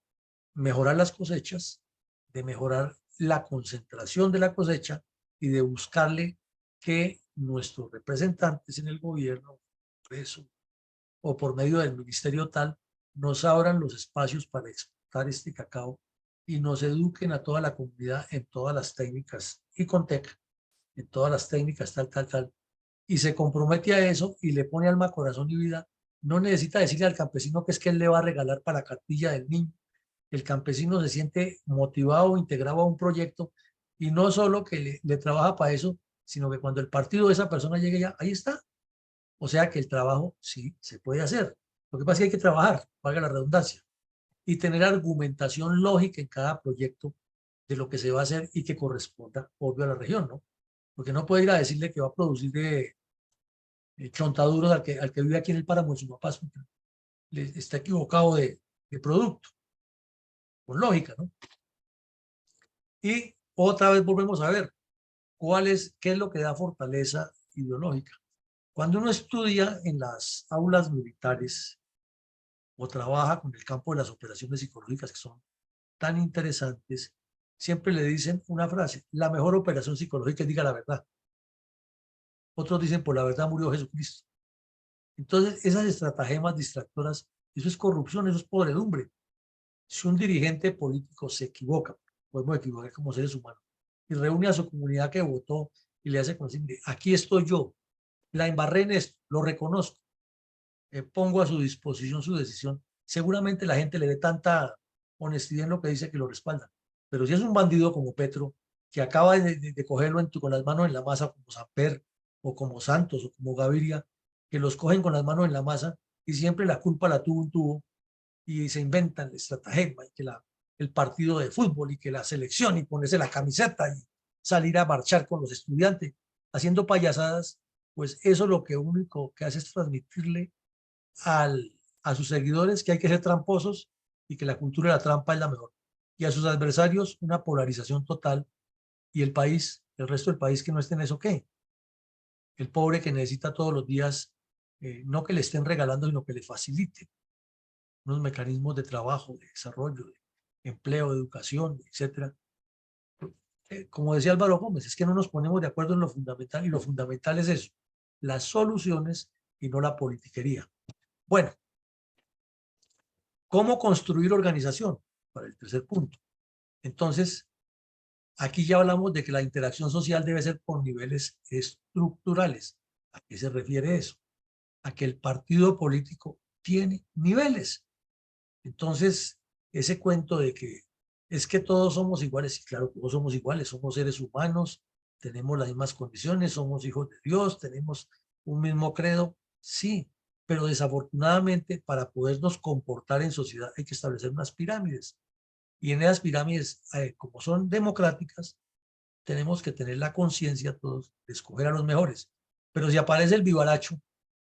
mejorar las cosechas, de mejorar la concentración de la cosecha y de buscarle que nuestros representantes en el gobierno, eso, o por medio del ministerio tal, nos abran los espacios para exportar este cacao y nos eduquen a toda la comunidad en todas las técnicas y con TEC, en todas las técnicas tal, y se compromete a eso y le pone alma, corazón y vida. No necesita decirle al campesino que es que él le va a regalar para la cartilla del niño. El campesino se siente motivado, integrado a un proyecto y no solo que le trabaja para eso, sino que cuando el partido de esa persona llegue ya, ahí está. O sea que el trabajo sí se puede hacer. Lo que pasa es que hay que trabajar, valga la redundancia, y tener argumentación lógica en cada proyecto de lo que se va a hacer y que corresponda, obvio, a la región, ¿no? Porque no puede ir a decirle que va a producir de chontaduros al que vive aquí en el páramo de Sumapaz, porque está equivocado de producto, con lógica, ¿no? Y otra vez volvemos a ver qué es lo que da fortaleza ideológica. Cuando uno estudia en las aulas militares o trabaja con el campo de las operaciones psicológicas que son tan interesantes, siempre le dicen una frase: la mejor operación psicológica es diga la verdad. Otros dicen: por la verdad murió Jesucristo. Entonces, esas estratagemas distractoras, eso es corrupción, eso es podredumbre. Si un dirigente político se equivoca, podemos equivocar como seres humanos, y reúne a su comunidad que votó y le hace conocer: aquí estoy yo, la embarré en esto, lo reconozco, pongo a su disposición su decisión, seguramente la gente le ve tanta honestidad en lo que dice que lo respalda. Pero si es un bandido como Petro, que acaba de cogerlo con las manos en la masa, como Samper, o como Santos, o como Gaviria, que los cogen con las manos en la masa y siempre la culpa la tuvo un tubo, y se inventan el estratagema, y que el partido de fútbol, y que la selección, y ponerse la camiseta, y salir a marchar con los estudiantes, haciendo payasadas. Pues eso lo que único que hace es transmitirle a sus seguidores que hay que ser tramposos y que la cultura de la trampa es la mejor. Y a sus adversarios una polarización total, y el país, el resto del país que no esté en eso, ¿qué? El pobre que necesita todos los días, no que le estén regalando, sino que le facilite unos mecanismos de trabajo, de desarrollo, de empleo, de educación, etcétera. Como decía Álvaro Gómez, es que no nos ponemos de acuerdo en lo fundamental, y lo fundamental es eso, las soluciones y no la politiquería. Bueno, ¿cómo construir organización? Para el tercer punto. Entonces, aquí ya hablamos de que la interacción social debe ser por niveles estructurales. ¿A qué se refiere eso? A que el partido político tiene niveles. Entonces, ese cuento de que es que todos somos iguales, y claro, todos somos iguales, somos seres humanos, tenemos las mismas condiciones, somos hijos de Dios, tenemos un mismo credo, sí, pero desafortunadamente para podernos comportar en sociedad hay que establecer unas pirámides. Y en esas pirámides, como son democráticas, tenemos que tener la conciencia todos de escoger a los mejores. Pero si aparece el vivaracho,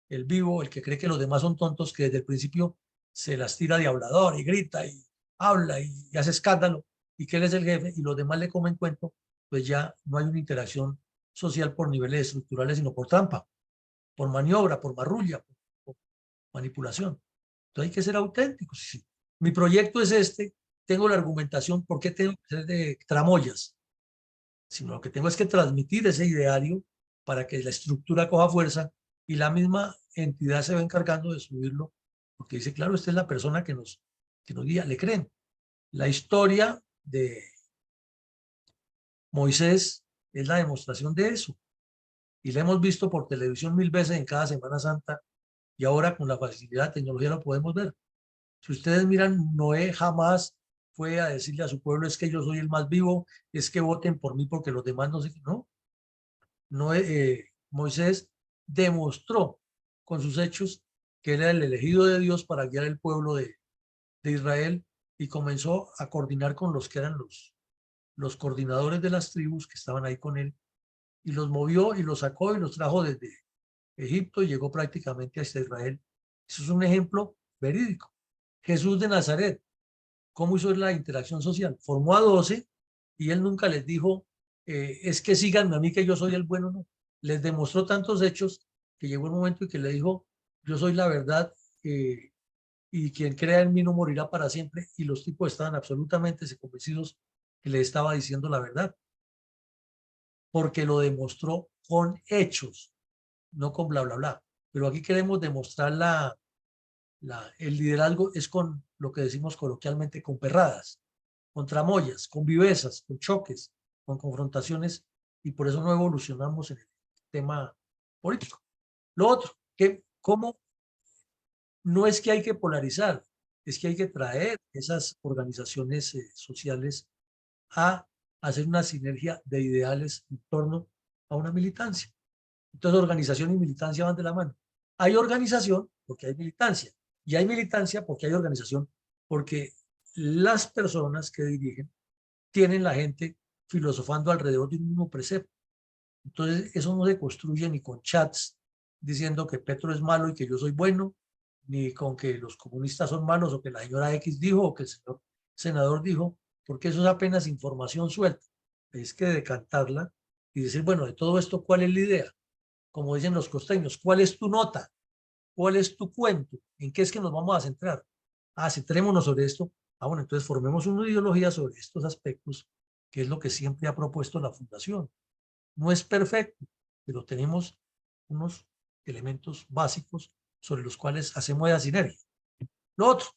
el vivo, el que cree que los demás son tontos, que desde el principio se las tira de hablador y grita y habla y hace escándalo, y que él es el jefe y los demás le comen cuento, pues ya no hay una interacción social por niveles estructurales, sino por trampa, por maniobra, por marrulla, por manipulación. Entonces hay que ser auténticos. Sí, mi proyecto es este, tengo la argumentación, ¿por qué tengo que ser de tramoyas? Sino lo que tengo es que transmitir ese ideario para que la estructura coja fuerza, y la misma entidad se va encargando de subirlo, porque dice: claro, esta es la persona que nos guía, le creen. La historia de Moisés es la demostración de eso, y la hemos visto por televisión mil veces en cada Semana Santa, y ahora con la facilidad de tecnología lo podemos ver. Si ustedes miran, Noé jamás fue a decirle a su pueblo: es que yo soy el más vivo, es que voten por mí porque los demás no sé qué. No, Moisés demostró con sus hechos que él era el elegido de Dios para guiar el pueblo de Israel, y comenzó a coordinar con los que eran los coordinadores de las tribus que estaban ahí con él, y los movió y los sacó y los trajo desde Egipto, y llegó prácticamente hasta Israel. Eso es un ejemplo verídico. Jesús de Nazaret, ¿cómo hizo la interacción social? Formó a 12, y él nunca les dijo: es que síganme a mí que yo soy el bueno, no. Les demostró tantos hechos que llegó el momento en que le dijo: yo soy la verdad, y quien crea en mí no morirá para siempre. Y los tipos estaban absolutamente convencidos que le estaba diciendo la verdad, porque lo demostró con hechos, no con bla, bla, bla. Pero aquí queremos demostrar el liderazgo es con lo que decimos coloquialmente, con perradas, con tramoyas, con vivezas, con choques, con confrontaciones, y por eso no evolucionamos en el tema político. Lo otro, que cómo no es que hay que polarizar, es que hay que traer esas organizaciones sociales a hacer una sinergia de ideales en torno a una militancia. Entonces, organización y militancia van de la mano. Hay organización porque hay militancia. Y hay militancia porque hay organización, porque las personas que dirigen tienen la gente filosofando alrededor de un mismo precepto. Entonces, eso no se construye ni con chats diciendo que Petro es malo y que yo soy bueno, ni con que los comunistas son malos o que la señora X dijo o que el señor senador dijo, porque eso es apenas información suelta. Es que decantarla y decir, bueno, de todo esto, ¿cuál es la idea? Como dicen los costeños, ¿cuál es tu nota? ¿Cuál es tu cuento? ¿En qué es que nos vamos a centrar? Ah, centrémonos sobre esto. Ah, bueno, entonces formemos una ideología sobre estos aspectos, que es lo que siempre ha propuesto la Fundación. No es perfecto, pero tenemos unos elementos básicos sobre los cuales hacemos esa sinergia. Lo otro,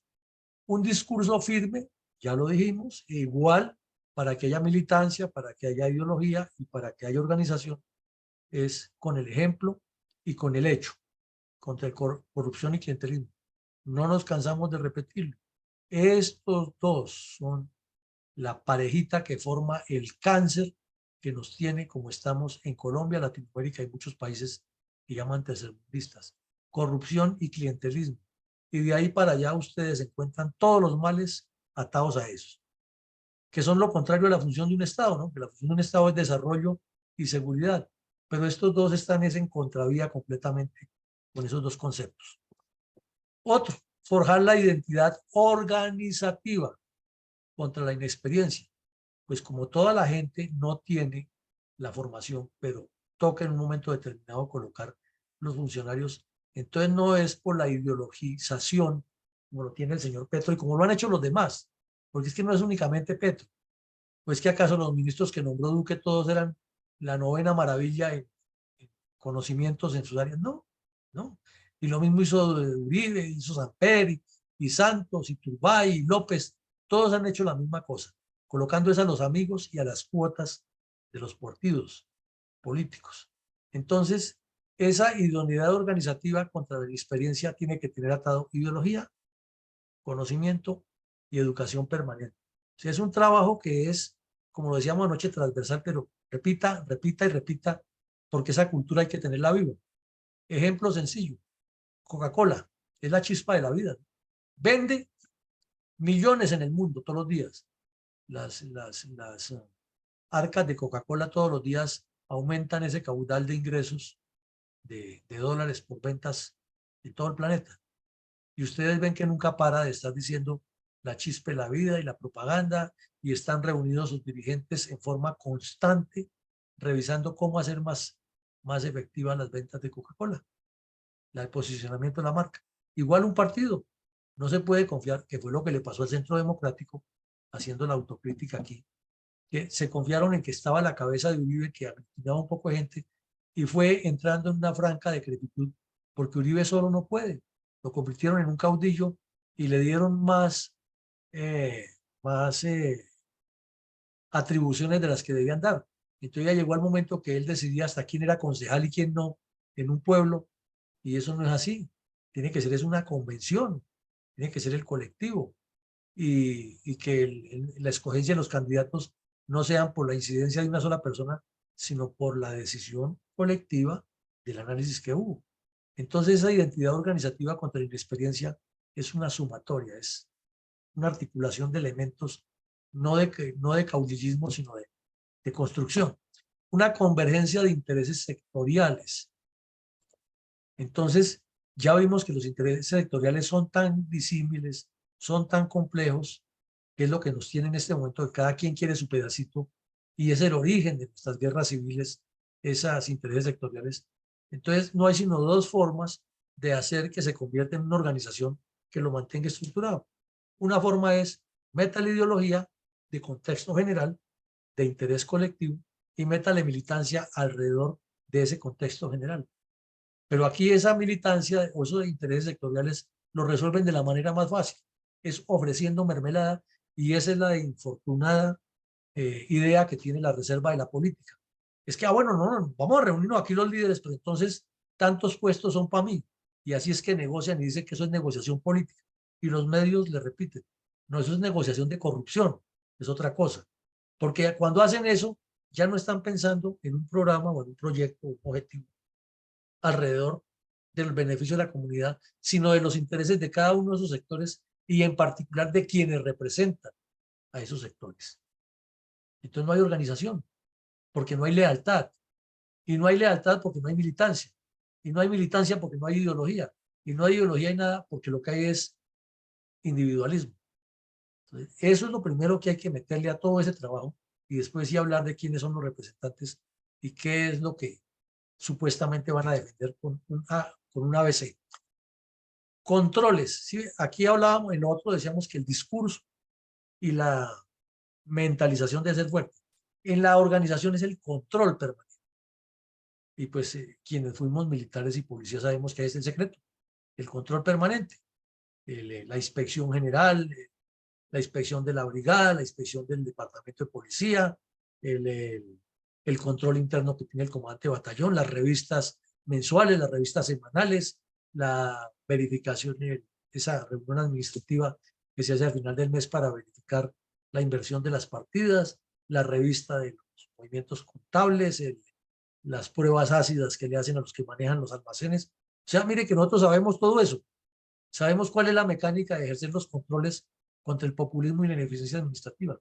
un discurso firme, ya lo dijimos, e igual para que haya militancia, para que haya ideología y para que haya organización, es con el ejemplo y con el hecho, contra la corrupción y clientelismo. No nos cansamos de repetirlo. Estos dos son la parejita que forma el cáncer que nos tiene como estamos en Colombia, Latinoamérica y muchos países que llaman tercermundistas. Corrupción y clientelismo. Y de ahí para allá ustedes encuentran todos los males atados a eso, que son lo contrario a la función de un Estado, ¿no? Que la función de un Estado es desarrollo y seguridad. Pero estos dos están en contravía completamente con esos dos conceptos. Otro, forjar la identidad organizativa contra la inexperiencia. Pues como toda la gente no tiene la formación, pero toca en un momento determinado colocar los funcionarios, entonces no es por la ideologización como lo tiene el señor Petro y como lo han hecho los demás, porque es que no es únicamente Petro, pues que acaso los ministros que nombró Duque todos eran la novena maravilla en conocimientos en sus áreas, no, no. Y lo mismo hizo Uribe, hizo Samper y Santos y Turbay y López, todos han hecho la misma cosa, colocando eso a los amigos y a las cuotas de los partidos políticos. Entonces, esa idoneidad organizativa contra la experiencia tiene que tener atado ideología, conocimiento y educación permanente. O sea, es un trabajo que es, como lo decíamos anoche, transversal, pero repita, repita y repita, porque esa cultura hay que tenerla viva. Ejemplo sencillo, Coca-Cola es la chispa de la vida. Vende millones en el mundo todos los días. Las arcas de Coca-Cola todos los días aumentan ese caudal de ingresos de dólares por ventas en todo el planeta. Y ustedes ven que nunca para de estar diciendo la chispa de la vida y la propaganda, y están reunidos sus dirigentes en forma constante, revisando cómo hacer más efectivas las ventas de Coca-Cola, el posicionamiento de la marca. Igual un partido, no se puede confiar, que fue lo que le pasó al Centro Democrático, haciendo la autocrítica aquí, que se confiaron en que estaba la cabeza de Uribe, que aglutinaba un poco de gente, y fue entrando en una franca decrepitud, porque Uribe solo no puede. Lo convirtieron en un caudillo y le dieron eh, más atribuciones de las que debían dar. Entonces ya llegó el momento que él decidía hasta quién era concejal y quién no en un pueblo, y eso no es así. Tiene que ser es una convención, tiene que ser el colectivo, y que la escogencia de los candidatos no sean por la incidencia de una sola persona, sino por la decisión colectiva del análisis que hubo. Entonces esa identidad organizativa contra la inexperiencia es una sumatoria, es una articulación de elementos, no de caudillismo, sino de construcción. Una convergencia de intereses sectoriales. Entonces, ya vimos que los intereses sectoriales son tan disímiles, son tan complejos, que es lo que nos tiene en este momento, que cada quien quiere su pedacito, y es el origen de nuestras guerras civiles, esos intereses sectoriales. Entonces, no hay sino dos formas de hacer que se convierta en una organización que lo mantenga estructurado. Una forma es meta la ideología de contexto general, de interés colectivo, y meta la militancia alrededor de ese contexto general. Pero aquí esa militancia o esos intereses sectoriales lo resuelven de la manera más fácil, es ofreciendo mermelada, y esa es la infortunada idea que tiene la reserva de la política. Es que, bueno, no, vamos a reunirnos aquí los líderes, pero entonces tantos puestos son para mí. Y así es que negocian y dicen que eso es negociación política. Y los medios le repiten, no, eso es negociación de corrupción, es otra cosa. Porque cuando hacen eso, ya no están pensando en un programa o en un proyecto o un objetivo alrededor del beneficio de la comunidad, sino de los intereses de cada uno de esos sectores y en particular de quienes representan a esos sectores. Entonces no hay organización, porque no hay lealtad. Y no hay lealtad porque no hay militancia. Y no hay militancia porque no hay ideología. Y no hay ideología y nada porque lo que hay es individualismo. Entonces, eso es lo primero que hay que meterle a todo ese trabajo y después sí hablar de quiénes son los representantes y qué es lo que supuestamente van a defender con un ABC. Controles. ¿Sí? Aquí hablábamos, en otro decíamos que el discurso y la mentalización de ser fuerte. En la organización es el control permanente. Y pues quienes fuimos militares y policías sabemos que es el secreto, el control permanente, la inspección general, la inspección de la brigada, la inspección del departamento de policía, el control interno que tiene el comandante de batallón, las revistas mensuales, las revistas semanales, la verificación, esa reunión administrativa que se hace al final del mes para verificar la inversión de las partidas, la revista de los movimientos contables, las pruebas ácidas que le hacen a los que manejan los almacenes. O sea, mire que nosotros sabemos todo eso. Sabemos cuál es la mecánica de ejercer los controles contra el populismo y la ineficiencia administrativa.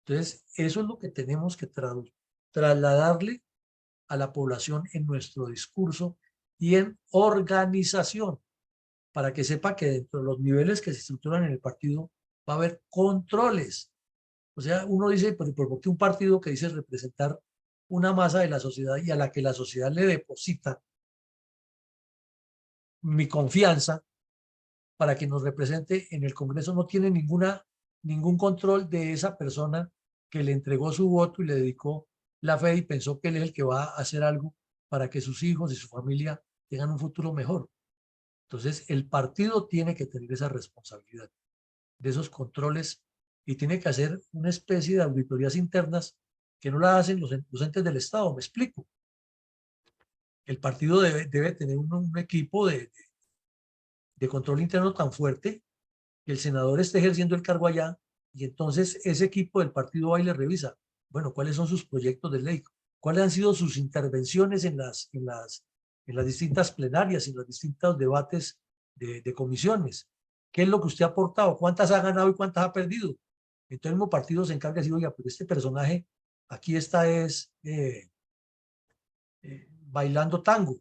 Entonces, eso es lo que tenemos que trasladarle a la población en nuestro discurso y en organización, para que sepa que dentro de los niveles que se estructuran en el partido va a haber controles. O sea, uno dice, pero ¿por qué un partido que dice representar una masa de la sociedad y a la que la sociedad le deposita mi confianza para que nos represente en el Congreso no tiene ningún control de esa persona que le entregó su voto y le dedicó la fe y pensó que él es el que va a hacer algo para que sus hijos y su familia tengan un futuro mejor? Entonces, el partido tiene que tener esa responsabilidad de esos controles y tiene que hacer una especie de auditorías internas que no la hacen los entes del Estado. Me explico. El partido debe tener un equipo de control interno tan fuerte que el senador esté ejerciendo el cargo allá y entonces ese equipo del partido va y le revisa, bueno, cuáles son sus proyectos de ley, cuáles han sido sus intervenciones en las distintas plenarias, en los distintos debates de comisiones, qué es lo que usted ha aportado, cuántas ha ganado y cuántas ha perdido. Entonces el mismo partido se encarga de decir, oiga, pero este personaje aquí está bailando tango.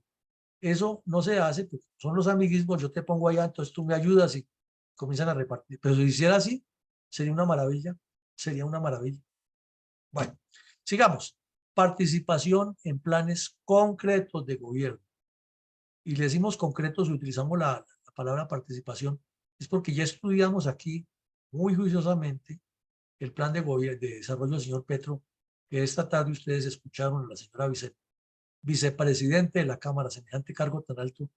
Eso no se hace, pues son los amiguismos, yo te pongo allá, entonces tú me ayudas y comienzan a repartir. Pero si hiciera así, sería una maravilla, sería una maravilla. Bueno, sigamos. Participación en planes concretos de gobierno. Y le decimos concretos y utilizamos la palabra participación, es porque ya estudiamos aquí muy juiciosamente el plan de gobierno de desarrollo del señor Petro, que esta tarde ustedes escucharon a la señora vicepresidente de la Cámara, semejante cargo tan alto,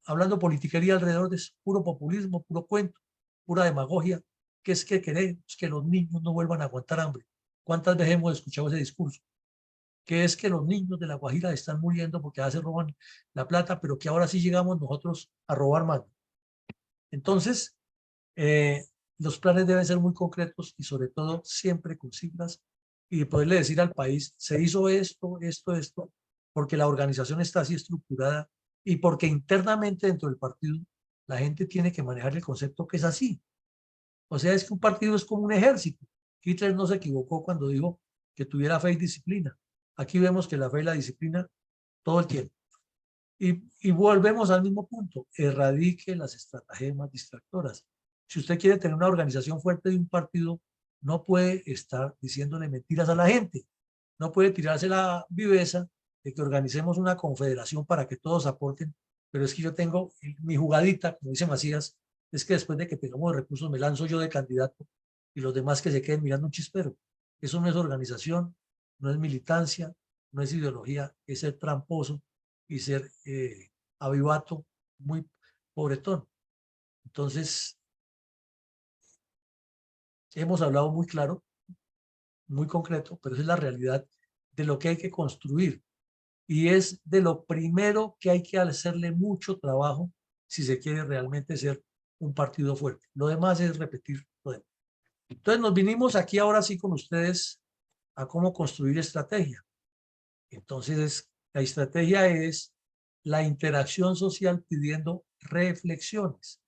hablando politiquería alrededor de eso, puro populismo, puro cuento, pura demagogia, que es que queremos que los niños no vuelvan a aguantar hambre. ¿Cuántas veces hemos escuchado ese discurso? Que es que los niños de La Guajira están muriendo porque ya se roban la plata, pero que ahora sí llegamos nosotros a robar más. Entonces, los planes deben ser muy concretos y sobre todo siempre con cifras y poderle decir al país, se hizo esto, esto, porque la organización está así estructurada y porque internamente dentro del partido la gente tiene que manejar el concepto que es así. O sea, es que un partido es como un ejército. Hitler no se equivocó cuando dijo que tuviera fe y disciplina. Aquí vemos que la fe y la disciplina todo el tiempo. Y volvemos al mismo punto, erradique las estratagemas distractoras. Si usted quiere tener una organización fuerte de un partido, no puede estar diciéndole mentiras a la gente, no puede tirarse la viveza de que organicemos una confederación para que todos aporten, pero es que yo tengo mi jugadita, como dice Macías, es que después de que tengamos recursos me lanzo yo de candidato y los demás que se queden mirando un chispero. Eso no es organización, no es militancia, no es ideología, es ser tramposo y ser avivato, muy pobretón. Entonces, hemos hablado muy claro, muy concreto, pero esa es la realidad de lo que hay que construir y es de lo primero que hay que hacerle mucho trabajo si se quiere realmente ser un partido fuerte. Lo demás es repetir lo demás. Entonces nos vinimos aquí ahora sí con ustedes a cómo construir estrategia. Entonces la estrategia es la interacción social pidiendo reflexiones.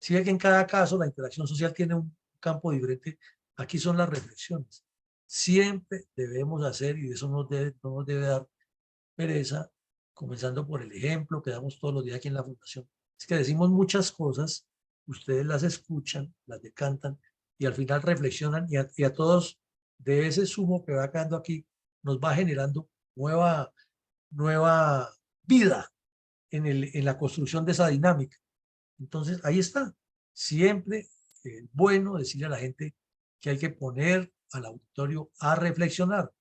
Si ve que en cada caso la interacción social tiene un campo diferente, aquí son las reflexiones. Siempre debemos hacer, y eso no nos debe dar pereza, comenzando por el ejemplo que damos todos los días aquí en la Fundación. Es que decimos muchas cosas, ustedes las escuchan, las decantan y al final reflexionan y a todos de ese sumo que va quedando aquí nos va generando nueva vida en la construcción de esa dinámica. Entonces, ahí está. Siempre es bueno decirle a la gente que hay que poner al auditorio a reflexionar,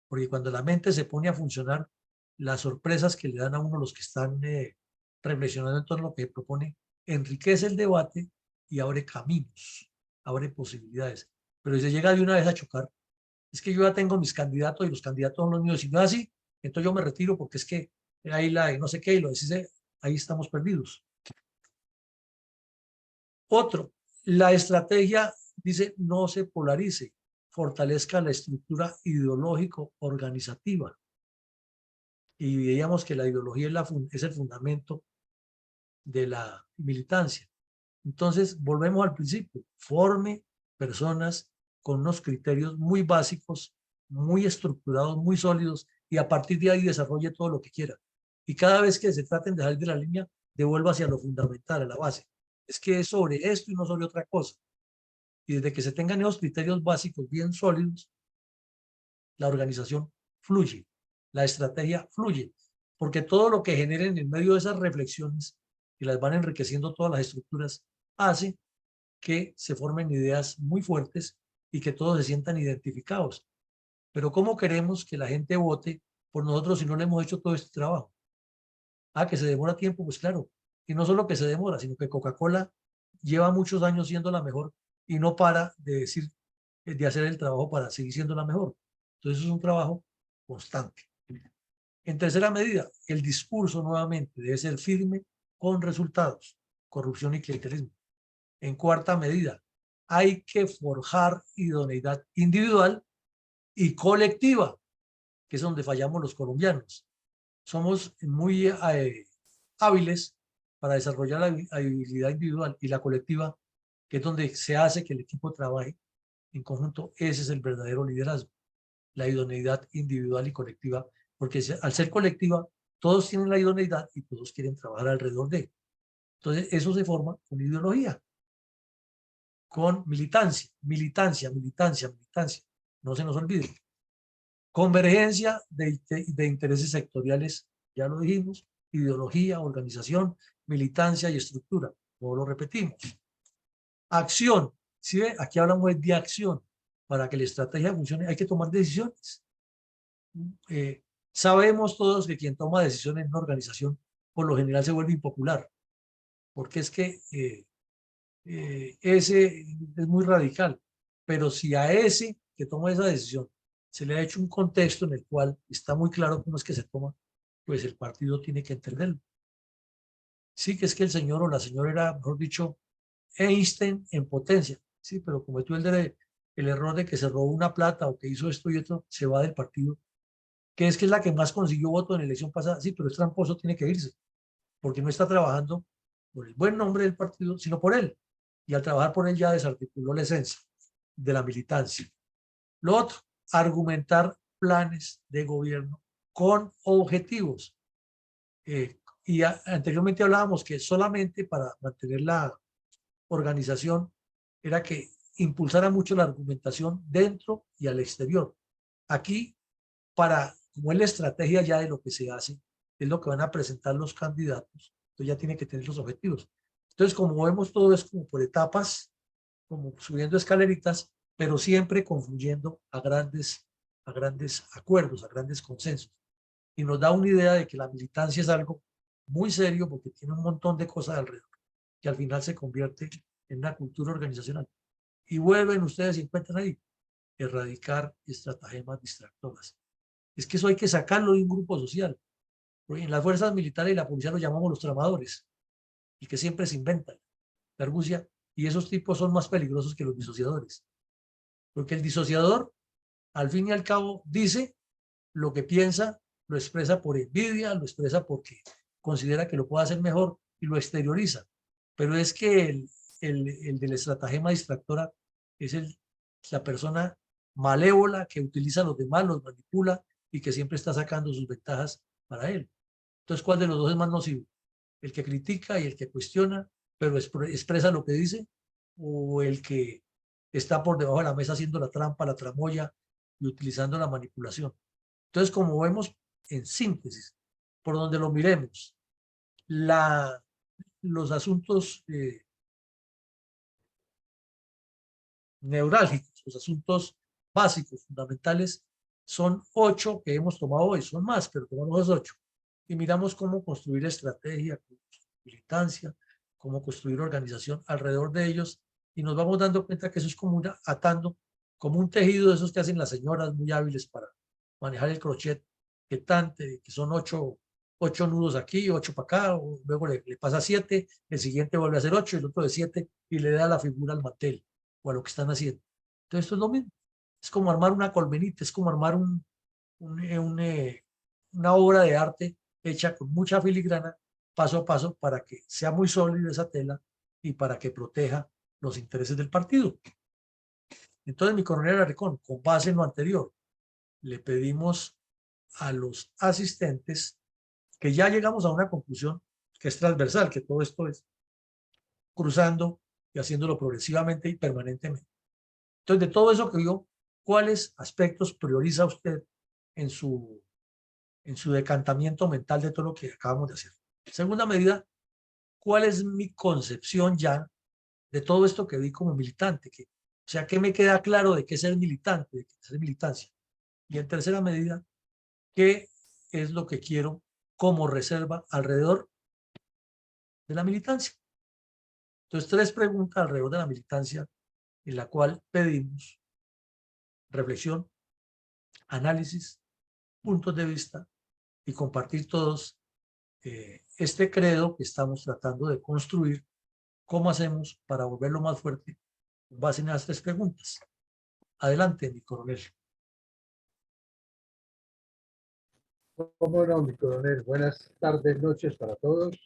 porque cuando la mente se pone a funcionar, las sorpresas que le dan a uno los que están reflexionando en torno a lo que propone, enriquece el debate y abre caminos, abre posibilidades. Pero si se llega de una vez a chocar, es que yo ya tengo mis candidatos y los candidatos son los míos, y no es así, entonces yo me retiro porque es que ahí la no sé qué, y lo decís, ahí estamos perdidos. Otro, la estrategia dice no se polarice, fortalezca la estructura ideológico-organizativa. Y veíamos que la ideología es el fundamento de la militancia. Entonces, volvemos al principio, forme personas con unos criterios muy básicos, muy estructurados, muy sólidos, y a partir de ahí desarrolle todo lo que quiera. Y cada vez que se traten de salir de la línea, devuelva hacia lo fundamental, a la base. Es que es sobre esto y no sobre otra cosa. Y desde que se tengan esos criterios básicos bien sólidos, la organización fluye, la estrategia fluye, porque todo lo que generen en medio de esas reflexiones y las van enriqueciendo todas las estructuras, hace que se formen ideas muy fuertes y que todos se sientan identificados. Pero ¿cómo queremos que la gente vote por nosotros si no le hemos hecho todo este trabajo? Ah, que se demora tiempo, pues claro. Y no solo que se demora, sino que Coca-Cola lleva muchos años siendo la mejor y no para de decir, de hacer el trabajo para seguir siendo la mejor. Entonces es un trabajo constante. En tercera medida, el discurso nuevamente debe ser firme con resultados, corrupción y clientelismo. En cuarta medida, hay que forjar idoneidad individual y colectiva, que es donde fallamos los colombianos. Somos muy hábiles para desarrollar la habilidad individual, y la colectiva, que es donde se hace que el equipo trabaje en conjunto. Ese es el verdadero liderazgo, la idoneidad individual y colectiva, porque al ser colectiva, todos tienen la idoneidad y todos quieren trabajar alrededor de. Entonces, eso se forma con ideología, con militancia, militancia, militancia, militancia. No se nos olvide. Convergencia de intereses sectoriales, ya lo dijimos, ideología, organización, militancia y estructura. No lo repetimos. Acción. ¿Sí ve? Aquí hablamos de acción. Para que la estrategia funcione hay que tomar decisiones. Sabemos todos que quien toma decisiones en una organización por lo general se vuelve impopular, porque es que ese es muy radical. Pero si a ese que toma esa decisión se le ha hecho un contexto en el cual está muy claro cómo es que se toma, pues el partido tiene que entenderlo. Sí, que es que el señor o la señora era, mejor dicho, Einstein en potencia, sí, pero cometió el error de que se robó una plata o que hizo esto y esto, se va del partido, que es la que más consiguió votos en la elección pasada, sí, pero es tramposo, tiene que irse, porque no está trabajando por el buen nombre del partido, sino por él. Y al trabajar por él ya desarticuló la esencia de la militancia. Lo otro, argumentar planes de gobierno con objetivos. Anteriormente hablábamos que solamente para mantener la organización era que impulsara mucho la argumentación dentro y al exterior. Aquí, como es la estrategia ya de lo que se hace, es lo que van a presentar los candidatos, entonces ya tiene que tener los objetivos. Entonces, como vemos, todo es como por etapas, como subiendo escaleritas, pero siempre confluyendo a grandes acuerdos, a grandes consensos. Y nos da una idea de que la militancia es algo muy serio porque tiene un montón de cosas alrededor, que al final se convierte en una cultura organizacional. Y vuelven ustedes y encuentran ahí, erradicar estratagemas distractoras. Es que eso hay que sacarlo de un grupo social. Porque en las fuerzas militares y la policía lo llamamos los tramadores, y que siempre se inventan la argucia, y esos tipos son más peligrosos que los disociadores. Porque el disociador, al fin y al cabo, dice lo que piensa, lo expresa por envidia, lo expresa porque considera que lo puede hacer mejor y lo exterioriza. Pero es que el de la estratagema distractora es la persona malévola que utiliza a los demás, los manipula y que siempre está sacando sus ventajas para él. Entonces, ¿cuál de los dos es más nocivo? ¿El que critica y el que cuestiona, pero expresa lo que dice? ¿O el que está por debajo de la mesa haciendo la trampa, la tramoya y utilizando la manipulación? Entonces, como vemos en síntesis, por donde lo miremos, los asuntos neurálgicos, los asuntos básicos, fundamentales, son 8 que hemos tomado hoy, son más, pero tomamos los 8. Y miramos cómo construir estrategia, militancia, cómo construir organización alrededor de ellos, y nos vamos dando cuenta que eso es como atando, como un tejido de esos que hacen las señoras muy hábiles para manejar el crochet, que son 8 nudos aquí, 8 para acá, luego le pasa 7, el siguiente vuelve a hacer 8, el otro de 7, y le da la figura al mantel o a lo que están haciendo. Entonces esto es lo mismo. Es como armar una colmenita, es como armar una obra de arte hecha con mucha filigrana, paso a paso, para que sea muy sólida esa tela y para que proteja los intereses del partido. Entonces, mi coronel Arrecón, con base en lo anterior, le pedimos a los asistentes que ya llegamos a una conclusión que es transversal, que todo esto es cruzando y haciéndolo progresivamente y permanentemente. Entonces, de todo eso que vio, ¿cuáles aspectos prioriza usted en su decantamiento mental de todo lo que acabamos de hacer? Segunda medida, ¿cuál es mi concepción ya de todo esto que vi como militante? O sea, ¿qué me queda claro de qué es ser militante, de qué es ser militancia? Y en tercera medida, ¿qué es lo que quiero como reserva alrededor de la militancia? Entonces, 3 preguntas alrededor de la militancia en la cual pedimos reflexión, análisis, puntos de vista y compartir todos este credo que estamos tratando de construir. ¿Cómo hacemos para volverlo más fuerte? Con base en las 3 preguntas. Adelante, mi coronel. ¿Cómo no, mi coronel? Buenas tardes, noches para todos.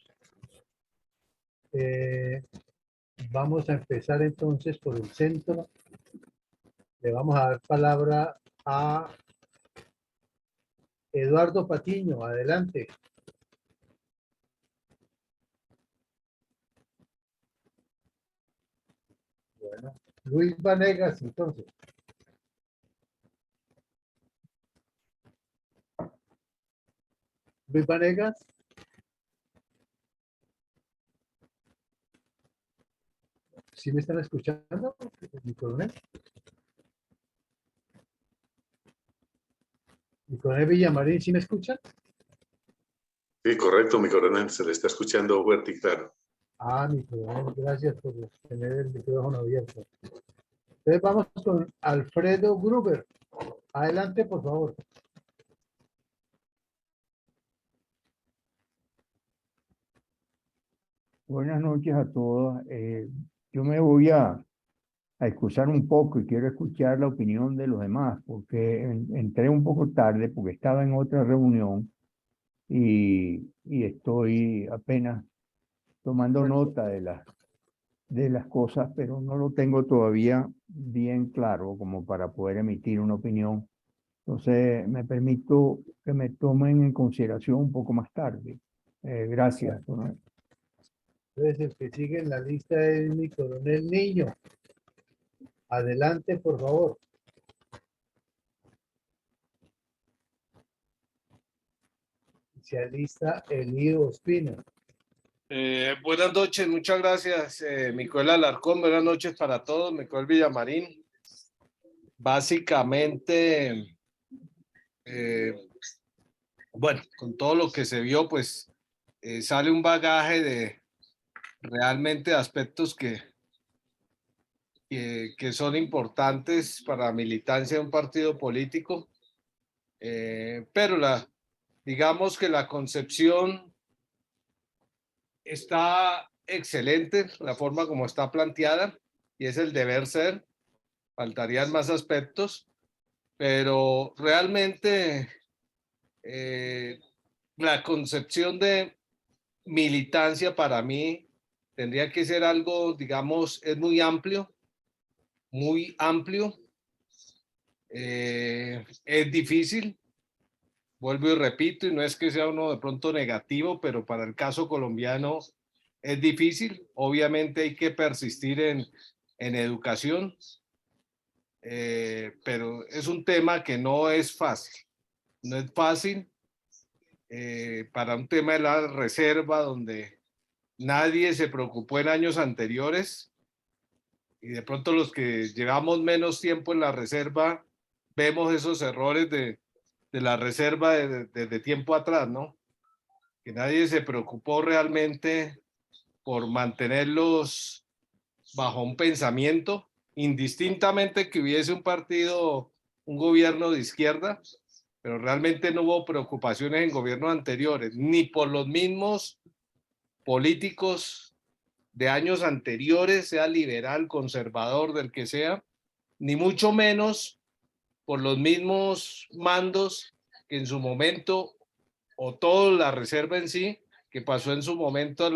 Vamos a empezar entonces por el centro. Le vamos a dar palabra a Eduardo Patiño. Adelante. Bueno, Luis Vanegas, entonces. Luis Vanegas. ¿Sí me están escuchando, mi coronel? Mi coronel Villamarín, ¿sí me escuchan? Sí, correcto, mi coronel, se le está escuchando fuerte y claro. Ah, mi coronel, gracias por tener el micrófono abierto. Entonces vamos con Alfredo Gruber. Adelante, por favor. Buenas noches a todos. Yo me voy a excusar un poco y quiero escuchar la opinión de los demás, porque entré un poco tarde porque estaba en otra reunión y estoy apenas tomando nota de las cosas, pero no lo tengo todavía bien claro como para poder emitir una opinión. Entonces, me permito que me tomen en consideración un poco más tarde. Gracias. Entonces, el que sigue en la lista es mi coronel Niño. Adelante, por favor. Se alista Elío Ospina. Buenas noches, muchas gracias, Micoel Alarcón. Buenas noches para todos, Micoel Villamarín. Básicamente, bueno, con todo lo que se vio, pues sale un bagaje de realmente aspectos que son importantes para la militancia de un partido político, pero digamos que la concepción está excelente, la forma como está planteada, y es el deber ser. Faltarían más aspectos, pero realmente la concepción de militancia para mí tendría que ser algo, digamos, es muy amplio, muy amplio. Es difícil, vuelvo y repito, y no es que sea uno de pronto negativo, pero para el caso colombiano es difícil. Obviamente hay que persistir en educación, pero es un tema que no es fácil. No es fácil para un tema de la reserva donde nadie se preocupó en años anteriores y de pronto los que llevamos menos tiempo en la reserva vemos esos errores de la reserva desde tiempo atrás, ¿no? Que nadie se preocupó realmente por mantenerlos bajo un pensamiento, indistintamente que hubiese un partido, un gobierno de izquierda, pero realmente no hubo preocupaciones en gobiernos anteriores, ni por los mismos políticos de años anteriores, sea liberal, conservador, del que sea, ni mucho menos por los mismos mandos que en su momento, o toda la reserva en sí, que pasó en su momento,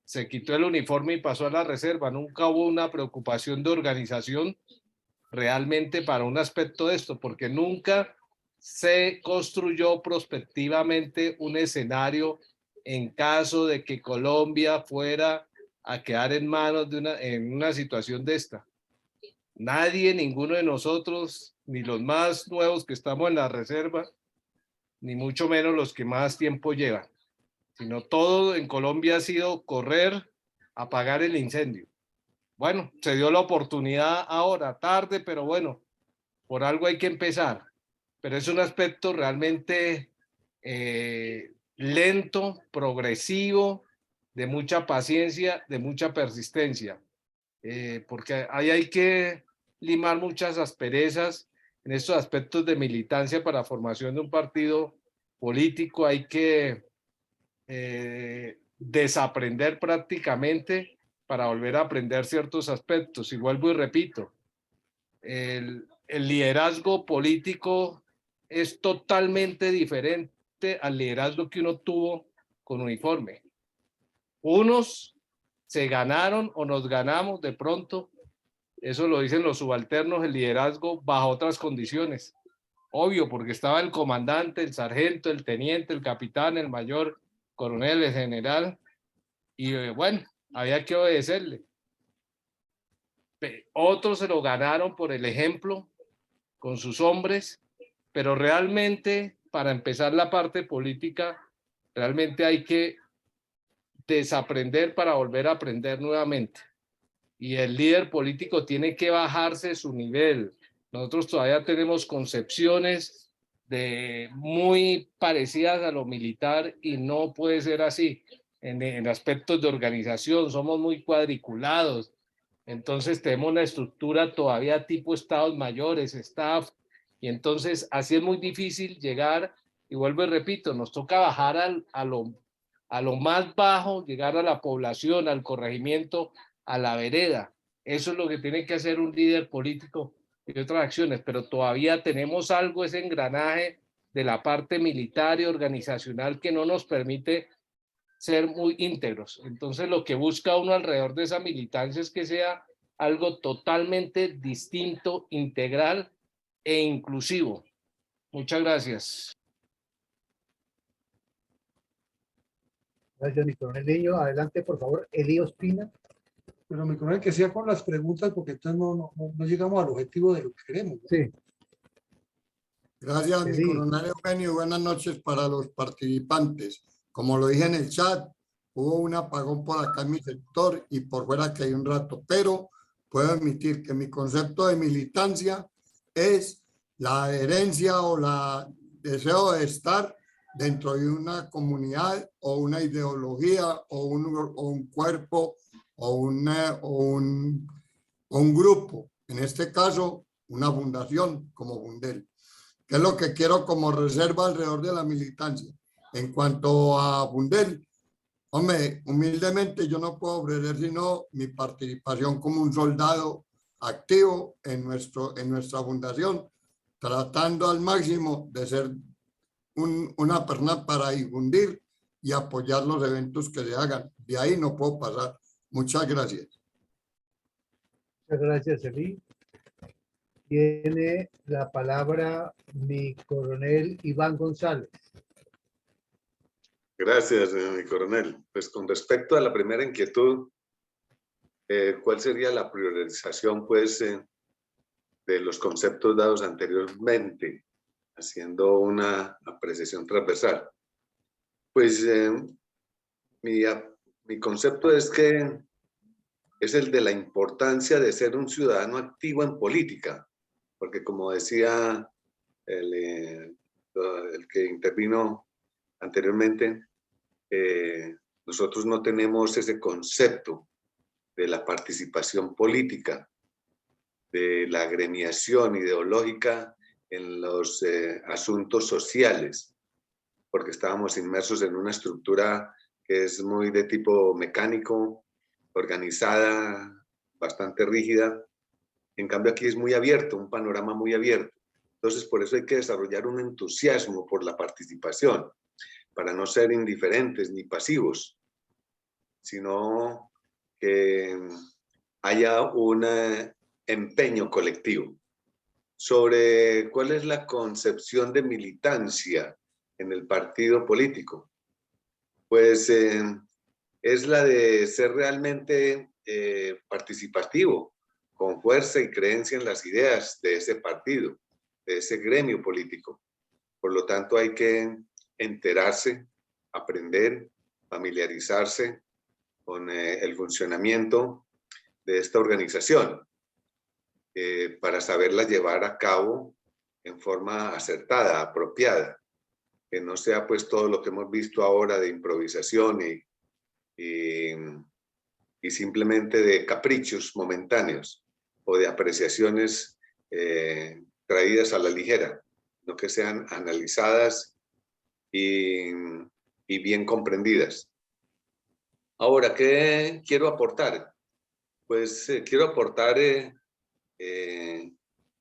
se quitó el uniforme y pasó a la reserva. Nunca hubo una preocupación de organización realmente para un aspecto de esto, porque nunca se construyó prospectivamente un escenario en caso de que Colombia fuera a quedar en manos en una situación de esta. Nadie, ninguno de nosotros, ni los más nuevos que estamos en la reserva, ni mucho menos los que más tiempo llevan, sino todo en Colombia ha sido correr, apagar el incendio. Bueno, se dio la oportunidad ahora, tarde, pero bueno, por algo hay que empezar. Pero es un aspecto realmente lento, progresivo, de mucha paciencia, de mucha persistencia, porque ahí hay que limar muchas asperezas en estos aspectos de militancia para formación de un partido político. Hay que desaprender prácticamente para volver a aprender ciertos aspectos. Y vuelvo y repito, el liderazgo político es totalmente diferente al liderazgo que uno tuvo con uniforme. Unos se ganaron o nos ganamos de pronto, eso lo dicen los subalternos, el liderazgo bajo otras condiciones. Obvio, porque estaba el comandante, el sargento, el teniente, el capitán, el mayor, coronel, el general, y bueno, había que obedecerle. Otros se lo ganaron por el ejemplo con sus hombres, pero realmente para empezar la parte política, realmente hay que desaprender para volver a aprender nuevamente. Y el líder político tiene que bajarse su nivel. Nosotros todavía tenemos concepciones muy parecidas a lo militar y no puede ser así. En aspectos de organización somos muy cuadriculados. Entonces tenemos una estructura todavía tipo estados mayores, staff, y entonces así es muy difícil llegar, y vuelvo y repito, nos toca bajar a lo más bajo, llegar a la población, al corregimiento, a la vereda. Eso es lo que tiene que hacer un líder político y otras acciones, pero todavía tenemos algo, ese engranaje de la parte militar y organizacional que no nos permite ser muy íntegros. Entonces lo que busca uno alrededor de esa militancia es que sea algo totalmente distinto, integral e inclusivo. Muchas gracias. Gracias, mi coronel Niño. Adelante, por favor, Elío Ospina. Pero mi coronel, que sea con las preguntas, porque entonces no llegamos al objetivo de lo que queremos, ¿no? Sí. Gracias, mi Sí. coronel Eugenio. Buenas noches para los participantes. Como lo dije en el chat, hubo un apagón por acá en mi sector y por fuera que hay un rato, pero puedo admitir que mi concepto de militancia es la adherencia o la deseo de estar dentro de una comunidad o una ideología o un cuerpo o un grupo, en este caso una fundación como Fundel. ¿Qué es lo que quiero como reserva alrededor de la militancia? En cuanto a Fundel, hombre, humildemente yo no puedo ofrecer sino mi participación como un soldado activo en nuestra fundación, tratando al máximo de ser una persona para difundir y apoyar los eventos que se hagan. De ahí no puedo pasar. Muchas gracias. Muchas gracias, Eli. Tiene la palabra mi coronel Iván González. Gracias, mi coronel. Pues con respecto a la primera inquietud, ¿cuál sería la priorización, pues, de los conceptos dados anteriormente, haciendo una apreciación transversal? Pues mi concepto es que es el de la importancia de ser un ciudadano activo en política, porque como decía el que intervino anteriormente, nosotros no tenemos ese concepto de la participación política, de la agremiación ideológica en los asuntos sociales, porque estábamos inmersos en una estructura que es muy de tipo mecánico, organizada, bastante rígida. En cambio aquí es muy abierto, un panorama muy abierto. Entonces por eso hay que desarrollar un entusiasmo por la participación, para no ser indiferentes ni pasivos, sino que haya un empeño colectivo. Sobre cuál es la concepción de militancia en el partido político, pues es la de ser realmente participativo, con fuerza y creencia en las ideas de ese partido, de ese gremio político. Por lo tanto, hay que enterarse, aprender, familiarizarse con el funcionamiento de esta organización para saberla llevar a cabo en forma acertada, apropiada, que no sea pues todo lo que hemos visto ahora de improvisación y simplemente de caprichos momentáneos o de apreciaciones traídas a la ligera, no que sean analizadas y bien comprendidas. Ahora, ¿qué quiero aportar? Pues quiero aportar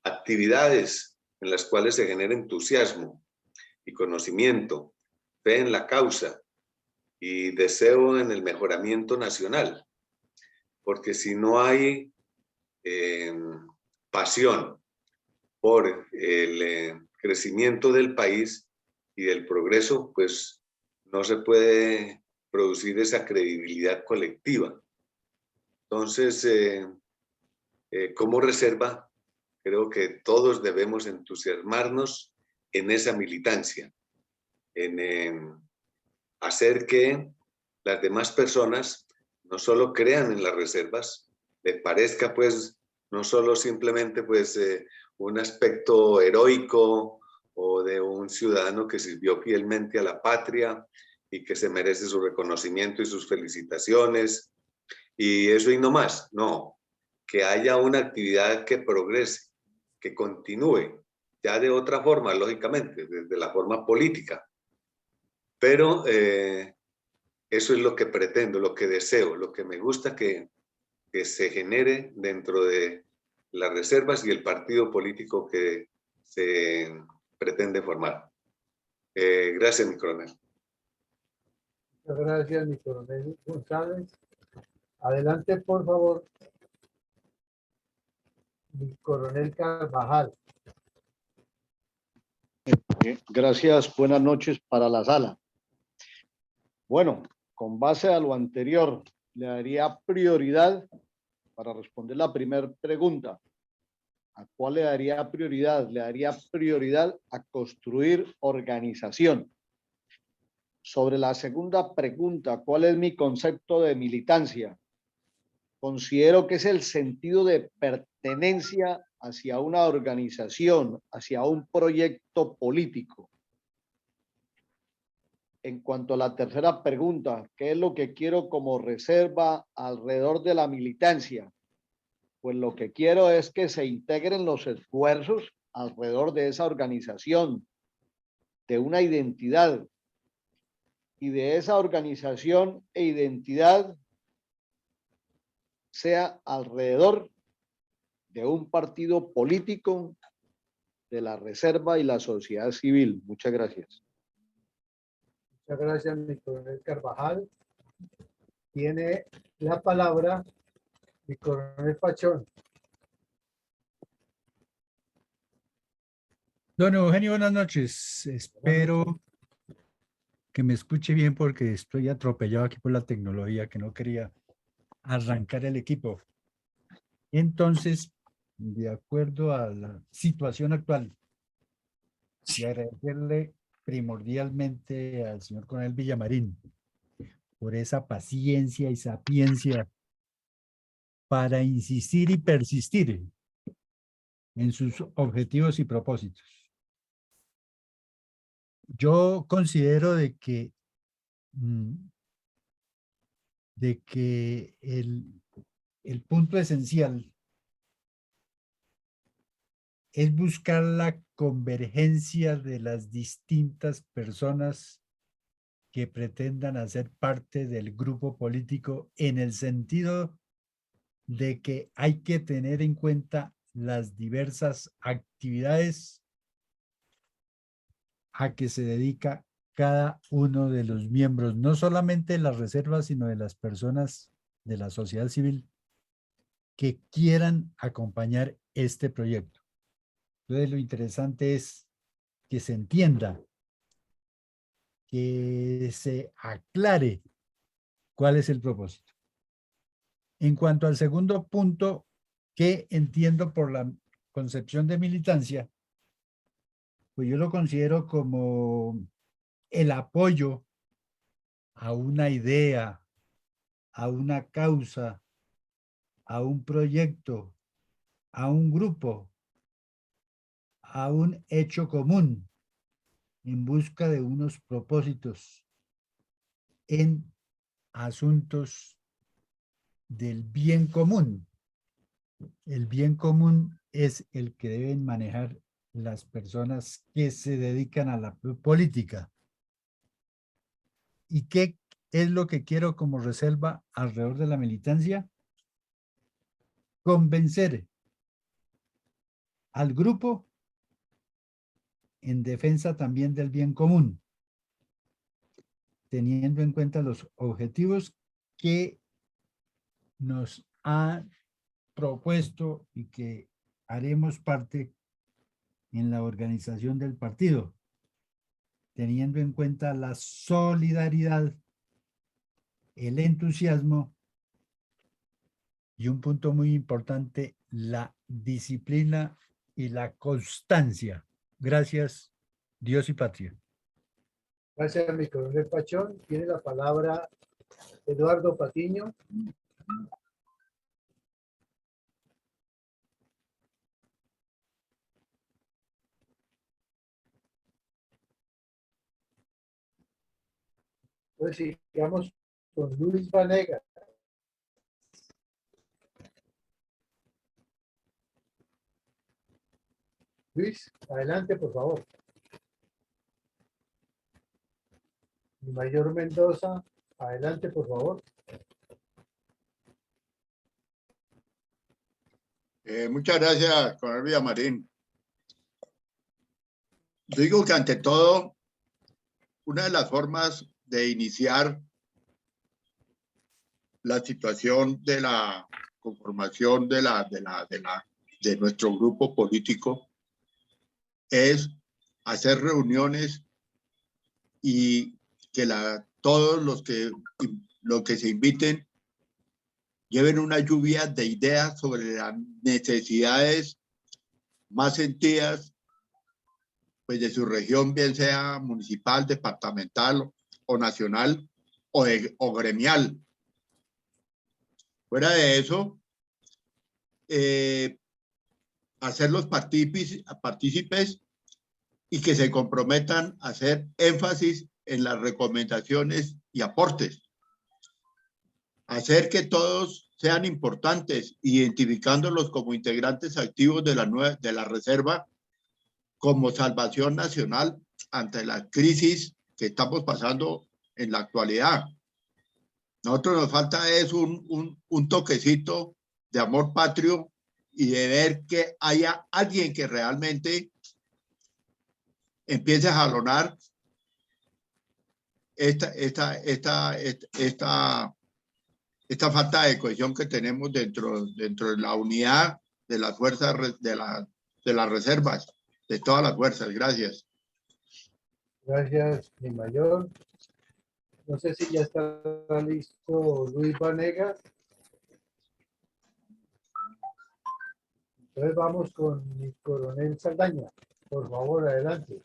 actividades en las cuales se genere entusiasmo y conocimiento, fe en la causa y deseo en el mejoramiento nacional. Porque si no hay pasión por el crecimiento del país y del progreso, pues no se puede producir esa credibilidad colectiva. Entonces, como reserva, creo que todos debemos entusiasmarnos en esa militancia, en hacer que las demás personas no solo crean en las reservas, les parezca pues no solo simplemente pues un aspecto heroico o de un ciudadano que sirvió fielmente a la patria y que se merece su reconocimiento y sus felicitaciones y eso y no más, no, que haya una actividad que progrese, que continúe, ya de otra forma, lógicamente, desde la forma política, pero eso es lo que pretendo, lo que deseo, lo que me gusta que se genere dentro de las reservas y el partido político que se pretende formar. Gracias, mi coronel. Muchas gracias, mi coronel González. Adelante, por favor, mi coronel Carvajal. Gracias, buenas noches para la sala. Bueno, con base a lo anterior, le daría prioridad para responder la primera pregunta. ¿A cuál le daría prioridad? Le daría prioridad a construir organización. Sobre la segunda pregunta, ¿cuál es mi concepto de militancia? Considero que es el sentido de pertenencia hacia una organización, hacia un proyecto político. En cuanto a la tercera pregunta, ¿qué es lo que quiero como reserva alrededor de la militancia? Pues lo que quiero es que se integren los esfuerzos alrededor de esa organización, de una identidad, y de esa organización e identidad sea alrededor de un partido político, de la reserva y la sociedad civil. Muchas gracias. Muchas gracias, mi coronel Carvajal. Tiene la palabra mi coronel Pachón. Don Eugenio, buenas noches. Espero que me escuche bien porque estoy atropellado aquí por la tecnología que no quería arrancar el equipo. Entonces, de acuerdo a la situación actual, y agradecerle primordialmente al señor coronel Villamarín por esa paciencia y sapiencia para insistir y persistir en sus objetivos y propósitos. Yo considero de que el punto esencial es buscar la convergencia de las distintas personas que pretendan hacer parte del grupo político en el sentido de que hay que tener en cuenta las diversas actividades a que se dedica cada uno de los miembros, no solamente de las reservas, sino de las personas de la sociedad civil que quieran acompañar este proyecto. Entonces, lo interesante es que se entienda, que se aclare cuál es el propósito. En cuanto al segundo punto, que entiendo por la concepción de militancia, pues yo lo considero como el apoyo a una idea, a una causa, a un proyecto, a un grupo, a un hecho común, en busca de unos propósitos en asuntos del bien común. El bien común es el que deben manejar las personas que se dedican a la política. ¿Y qué es lo que quiero como reserva alrededor de la militancia? Convencer al grupo en defensa también del bien común, teniendo en cuenta los objetivos que nos ha propuesto y que haremos parte en la organización del partido, teniendo en cuenta la solidaridad, el entusiasmo y un punto muy importante, la disciplina y la constancia. Gracias, Dios y patria. Gracias, mi coronel Pachón. Tiene la palabra Eduardo Patiño. Pues sigamos con Luis Vanega. Luis, adelante, por favor. Mayor Mendoza, adelante, por favor. Muchas gracias, coronel Villamarín. Yo digo que ante todo, una de las formas de iniciar la situación de la conformación de nuestro grupo político es hacer reuniones y que todos los que se inviten lleven una lluvia de ideas sobre las necesidades más sentidas pues, de su región, bien sea municipal, departamental o nacional o gremial. Fuera de eso, hacerlos partícipes y que se comprometan a hacer énfasis en las recomendaciones y aportes. Hacer que todos sean importantes, identificándolos como integrantes activos de la reserva como salvación nacional ante la crisis que estamos pasando en la actualidad. Nosotros nos falta es un toquecito de amor patrio y de ver que haya alguien que realmente empiece a jalonar esta falta de cohesión que tenemos dentro de la unidad de las fuerzas de las reservas, de todas las fuerzas. Gracias. Gracias, mi mayor. No sé si ya está listo Luis Vanegas. Entonces vamos con mi coronel Saldaña. Por favor, adelante.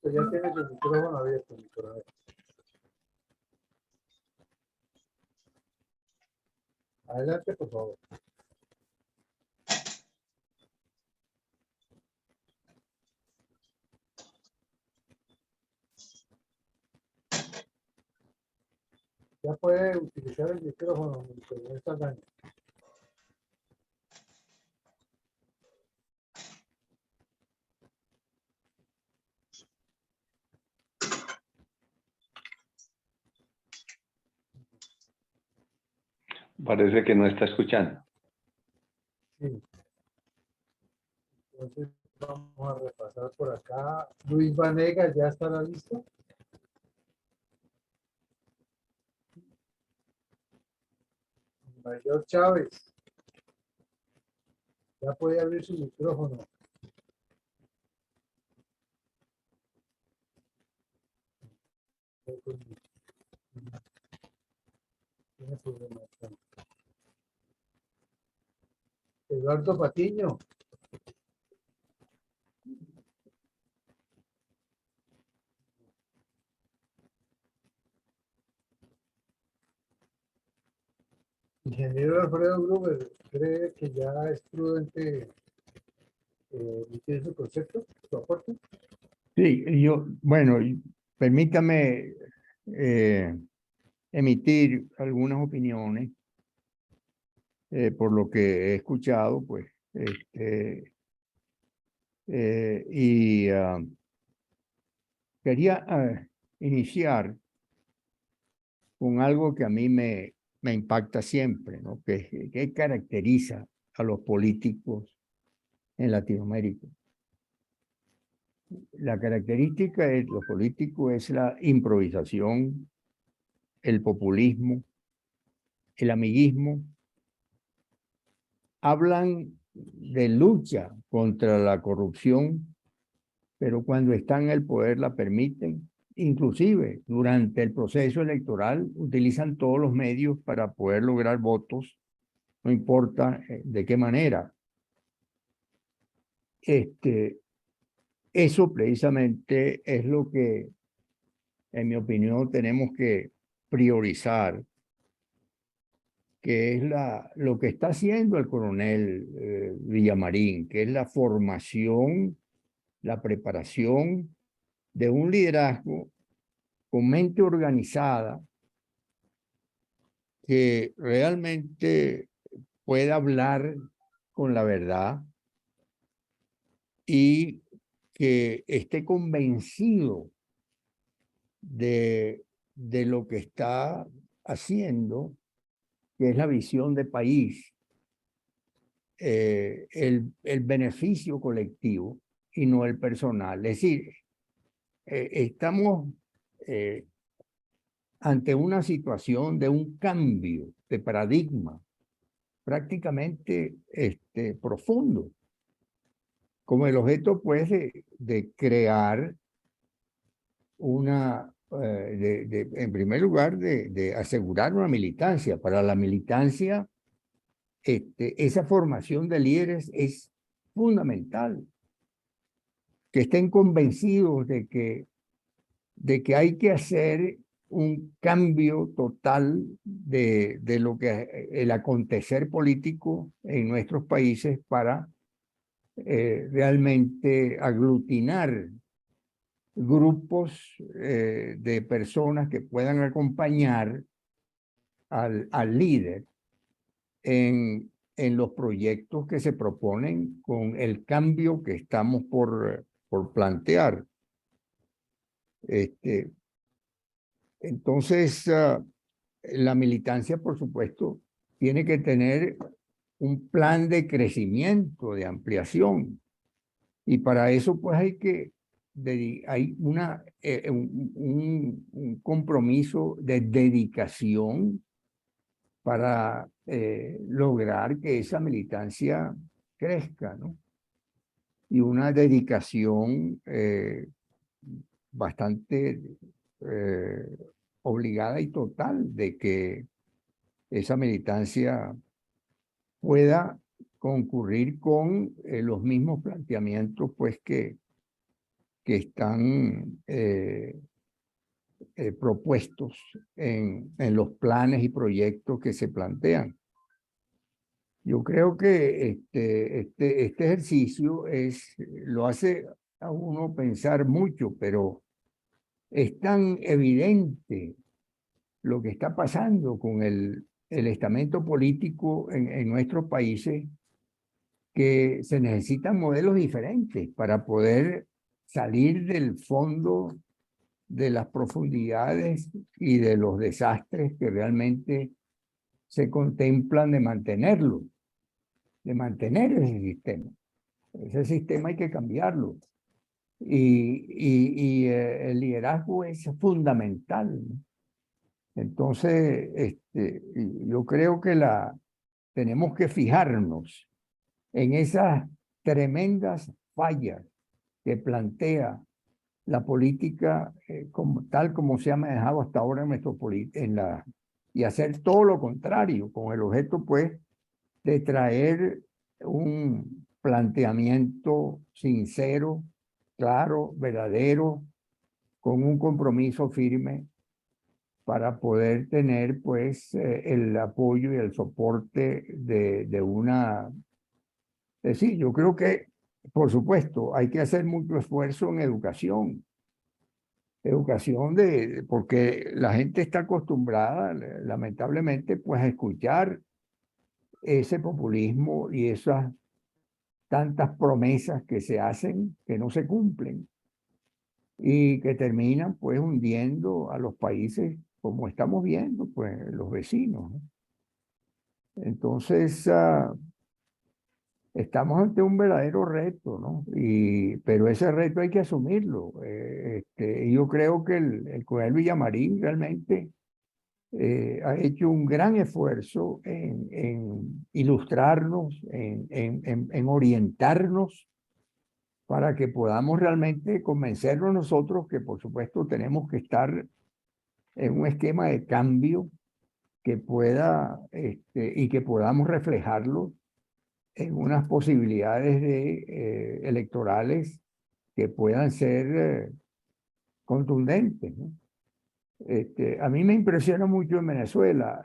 Ya tiene su micrófono abierto, mi coronel. Adelante, por favor. Ya puede utilizar el micrófono, mi coronel Saldaña. Parece que no está escuchando. Sí. Entonces vamos a repasar por acá. Luis Vanegas, ¿ya estará listo? Mayor Chávez. Ya puede abrir su micrófono. Tiene problema. Eduardo Patiño. Ingeniero Alfredo Gruber, ¿cree que ya es prudente emitir su concepto, su aporte? Sí, bueno, permítame emitir algunas opiniones por lo que he escuchado, pues, quería iniciar con algo que a mí me impacta siempre, ¿no? Que caracteriza a los políticos en Latinoamérica. La característica de los políticos es la improvisación, el populismo, el amiguismo. Hablan de lucha contra la corrupción, pero cuando están en el poder la permiten. Inclusive durante el proceso electoral utilizan todos los medios para poder lograr votos, no importa de qué manera. Eso precisamente es lo que, en mi opinión, tenemos que priorizar, que es lo que está haciendo el coronel Villamarín, que es la formación, la preparación de un liderazgo con mente organizada que realmente pueda hablar con la verdad y que esté convencido de lo que está haciendo, que es la visión de país, el beneficio colectivo y no el personal. Es decir, estamos ante una situación de un cambio de paradigma prácticamente profundo, como el objeto pues de crear una, en primer lugar, de asegurar una militancia. Para la militancia, esa formación de líderes es fundamental, que estén convencidos de que hay que hacer un cambio total de lo que el acontecer político en nuestros países para realmente aglutinar grupos de personas que puedan acompañar al líder en los proyectos que se proponen con el cambio que estamos por plantear. Entonces, la militancia, por supuesto, tiene que tener un plan de crecimiento, de ampliación. Y para eso, pues hay un compromiso de dedicación para lograr que esa militancia crezca, ¿no? Y una dedicación bastante obligada y total de que esa militancia pueda concurrir con los mismos planteamientos pues que están propuestos en los planes y proyectos que se plantean. Yo creo que este ejercicio lo hace a uno pensar mucho, pero es tan evidente lo que está pasando con el estamento político en nuestros países que se necesitan modelos diferentes para poder salir del fondo de las profundidades y de los desastres que realmente se contemplan de mantener ese sistema. Ese sistema hay que cambiarlo. Y el liderazgo es fundamental, ¿no? Entonces, yo creo que tenemos que fijarnos en esas tremendas fallas que plantea la política tal como se ha manejado hasta ahora en nuestro y hacer todo lo contrario, con el objeto, pues, de traer un planteamiento sincero, claro, verdadero, con un compromiso firme para poder tener, pues, el apoyo y el soporte de una... Es decir, yo creo que, por supuesto, hay que hacer mucho esfuerzo en educación. Porque la gente está acostumbrada, lamentablemente, pues, a escuchar ese populismo y esas tantas promesas que se hacen que no se cumplen y que terminan, pues, hundiendo a los países, como estamos viendo, pues, los vecinos, ¿no? Entonces, estamos ante un verdadero reto, ¿no? Pero ese reto hay que asumirlo. Yo creo que el coronel Villamarín realmente ha hecho un gran esfuerzo en ilustrarnos, en orientarnos para que podamos realmente convencernos nosotros que, por supuesto, tenemos que estar en un esquema de cambio que pueda y que podamos reflejarlo en unas posibilidades electorales que puedan ser contundentes, ¿no? A mí me impresiona mucho en Venezuela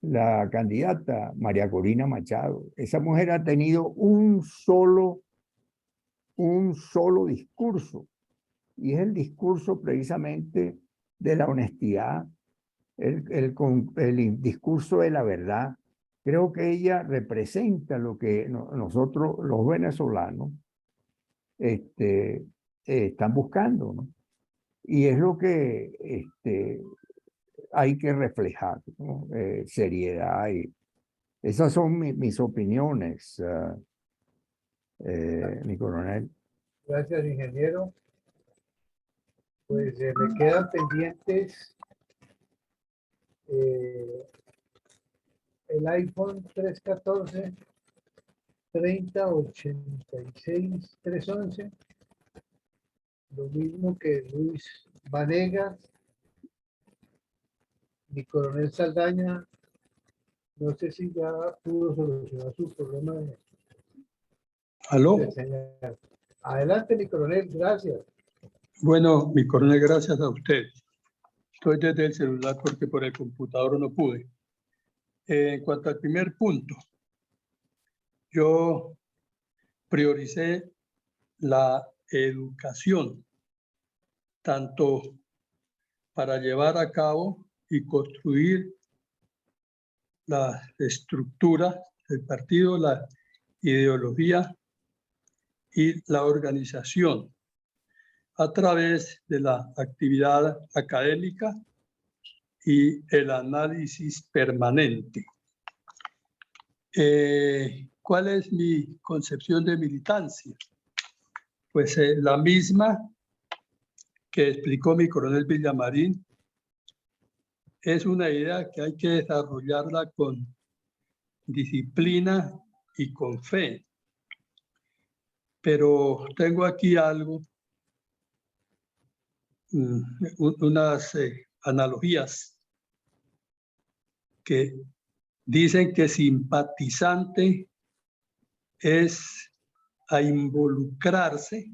la candidata María Corina Machado. Esa mujer ha tenido un solo discurso, y es el discurso precisamente de la honestidad, el discurso de la verdad. Creo que ella representa lo que nosotros, los venezolanos, están buscando, ¿no? Y es lo que hay que reflejar, ¿no? Seriedad. Esas son mis opiniones, mi coronel. Gracias, ingeniero. Pues me quedan pendientes el iPhone 314, 3086, 311. Lo mismo que Luis Vanegas, mi coronel Saldaña. No sé si ya pudo solucionar su problema ¿Aló? de señal. Adelante, mi coronel, gracias. Bueno, mi coronel, gracias a usted. Estoy desde el celular porque por el computador no pude. En cuanto al primer punto, yo prioricé la educación, tanto para llevar a cabo y construir la estructura del partido, la ideología y la organización a través de la actividad académica y el análisis permanente. ¿Cuál es mi concepción de militancia? Pues la misma que explicó mi coronel Villamarín. Es una idea que hay que desarrollarla con disciplina y con fe. Pero tengo aquí algo, unas analogías que dicen que simpatizante es a involucrarse,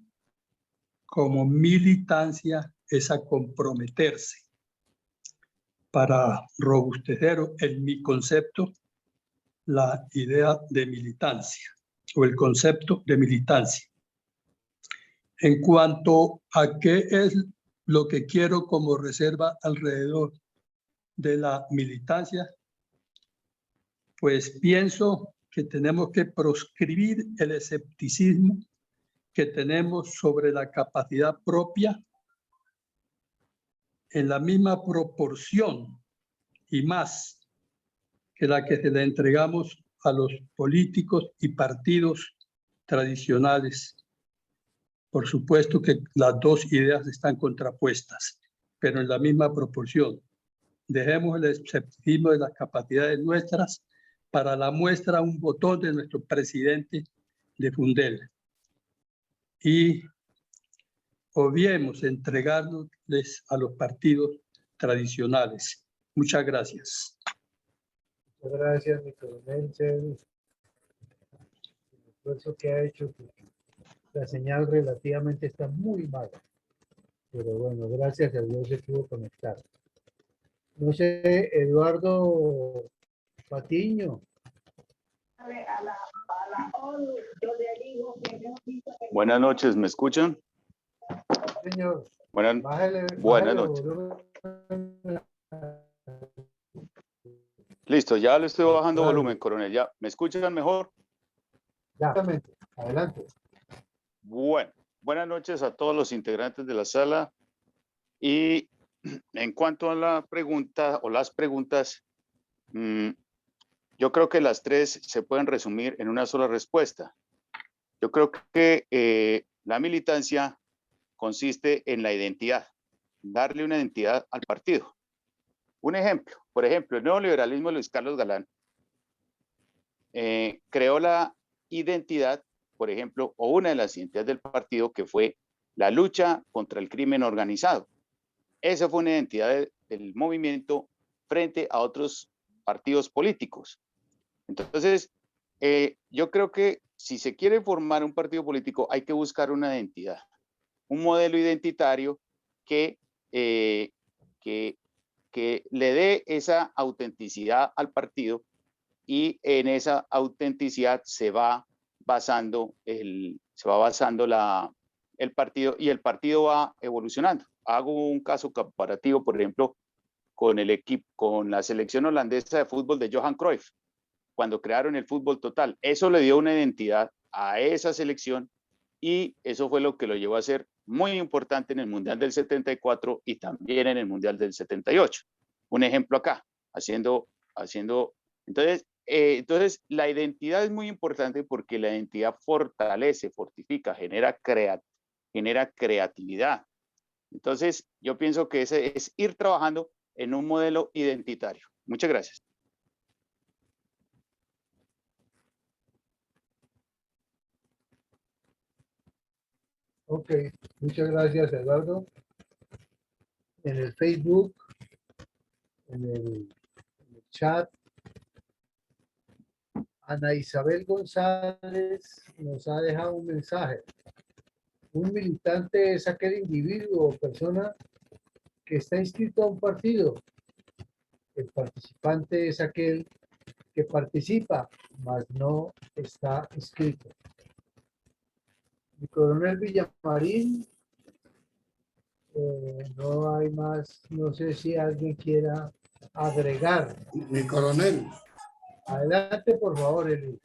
como militancia es a comprometerse. Para robustecer en mi concepto la idea de militancia o el concepto de militancia. En cuanto a qué es lo que quiero como reserva alrededor de la militancia, pues pienso que tenemos que proscribir el escepticismo que tenemos sobre la capacidad propia en la misma proporción y más que la que se le entregamos a los políticos y partidos tradicionales. Por supuesto que las dos ideas están contrapuestas, pero en la misma proporción. Dejemos el escepticismo de las capacidades nuestras para la muestra un botón de nuestro presidente de Fundel. Y obviemos entregarles a los partidos tradicionales. Muchas gracias. Muchas gracias, mi coronel Cedric. El esfuerzo que ha hecho, la señal relativamente está muy mala. Pero bueno, gracias a Dios se pudo conectar. No sé, Eduardo Patiño. Buenas noches, ¿me escuchan? Señor, Buenas bájale noches. volumen. Listo, ya le estoy bajando Claro. volumen, coronel. ¿Ya me escuchan mejor? Exactamente. Adelante. Bueno, buenas noches a todos los integrantes de la sala. Y en cuanto a la pregunta o las preguntas, yo creo que las tres se pueden resumir en una sola respuesta. Yo creo que la militancia consiste en la identidad, darle una identidad al partido. Un ejemplo, por ejemplo, el neoliberalismo de Luis Carlos Galán creó la identidad, por ejemplo, o una de las identidades del partido, que fue la lucha contra el crimen organizado. Esa fue una identidad del movimiento frente a otros partidos políticos. Entonces, yo creo que si se quiere formar un partido político, hay que buscar una identidad, un modelo identitario que le dé esa autenticidad al partido, y en esa autenticidad se va basando el partido, y el partido va evolucionando. Hago un caso comparativo, por ejemplo, con la selección holandesa de fútbol de Johan Cruyff, cuando crearon el fútbol total. Eso le dio una identidad a esa selección, y eso fue lo que lo llevó a ser muy importante en el Mundial del 74 y también en el Mundial del 78. Un ejemplo acá, entonces la identidad es muy importante, porque la identidad fortalece, fortifica, genera creatividad. Entonces, yo pienso que ese es ir trabajando en un modelo identitario. Muchas gracias. Ok, muchas gracias, Eduardo. En el Facebook, en el chat, Ana Isabel González nos ha dejado un mensaje. Un militante es aquel individuo o persona que está inscrito a un partido. El participante es aquel que participa, mas no está inscrito. Mi coronel Villamarín, no hay más, no sé si alguien quiera agregar. Mi coronel. Adelante, por favor, Eli.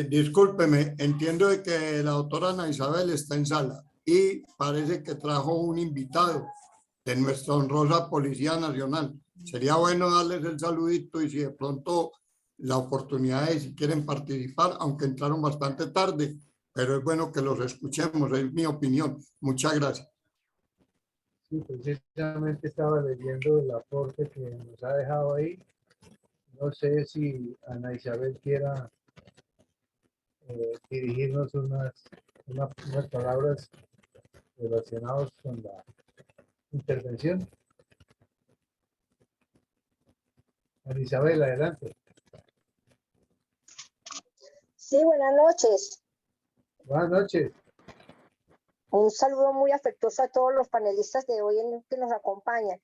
Discúlpeme, entiendo de que la doctora Ana Isabel está en sala y parece que trajo un invitado. de nuestra honrosa Policía Nacional. Sería bueno darles el saludito y si de pronto la oportunidad de si quieren participar, aunque entraron bastante tarde, pero es bueno que los escuchemos, es mi opinión. Muchas gracias. Sí, precisamente estaba leyendo el aporte que nos ha dejado ahí. No sé si Ana Isabel quiera dirigirnos unas palabras relacionadas con la intervención. Ana Isabel, adelante. Sí, buenas noches. Buenas noches. Un saludo muy afectuoso a todos los panelistas de hoy que nos acompañan.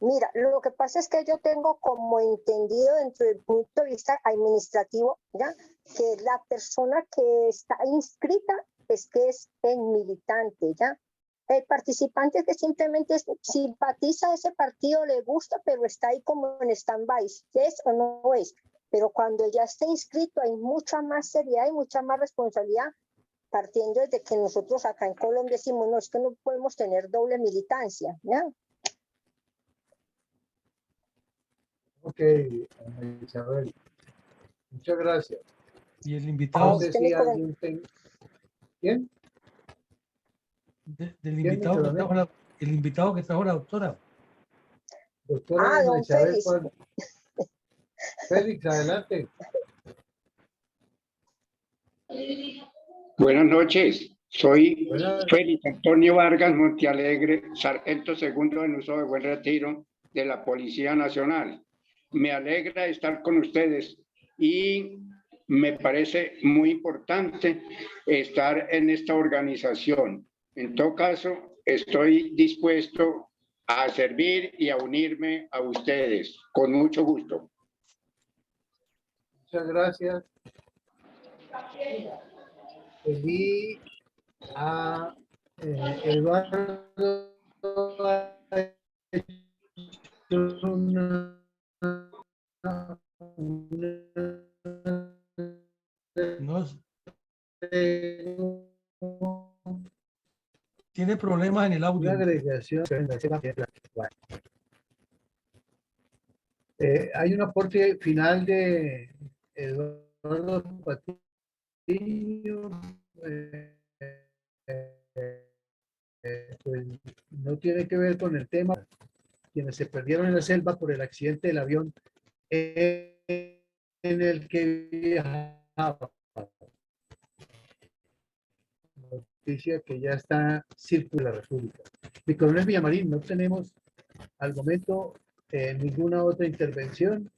Mira, lo que pasa es que yo tengo como entendido dentro del punto de vista administrativo, ¿ya? Que la persona que está inscrita es que es el militante, ¿ya? El participante que simplemente simpatiza a ese partido, le gusta, pero está ahí como en stand-by, ¿es o no es? Pero cuando ya está inscrito hay mucha más seriedad y mucha más responsabilidad, partiendo desde que nosotros acá en Colombia decimos, no, es que no podemos tener doble militancia, ¿no? Ok, Ana Isabel. Muchas gracias. Y el invitado, No sé si alguien tenga... ¿Quién? del invitado que trajo el invitado que trajo la doctora. Doctora Ana don Isabel, Félix. Félix, adelante. Buenas noches, soy Buenas. Félix Antonio Vargas Montealegre, sargento segundo en uso de buen retiro de la Policía Nacional. Me alegra estar con ustedes y me parece muy importante estar en esta organización. En todo caso, estoy dispuesto a servir y a unirme a ustedes con mucho gusto. Muchas gracias. Pedí a Eduardo Tiene problemas en el audio. Una agregación. Hay un aporte final de Eduardo Patiño. Pues no tiene que ver con el tema. Quienes se perdieron en la selva por el accidente del avión en el que viajaba. Noticia que ya está circulando en la República. Mi coronel Villamarín, no tenemos al momento ninguna otra intervención.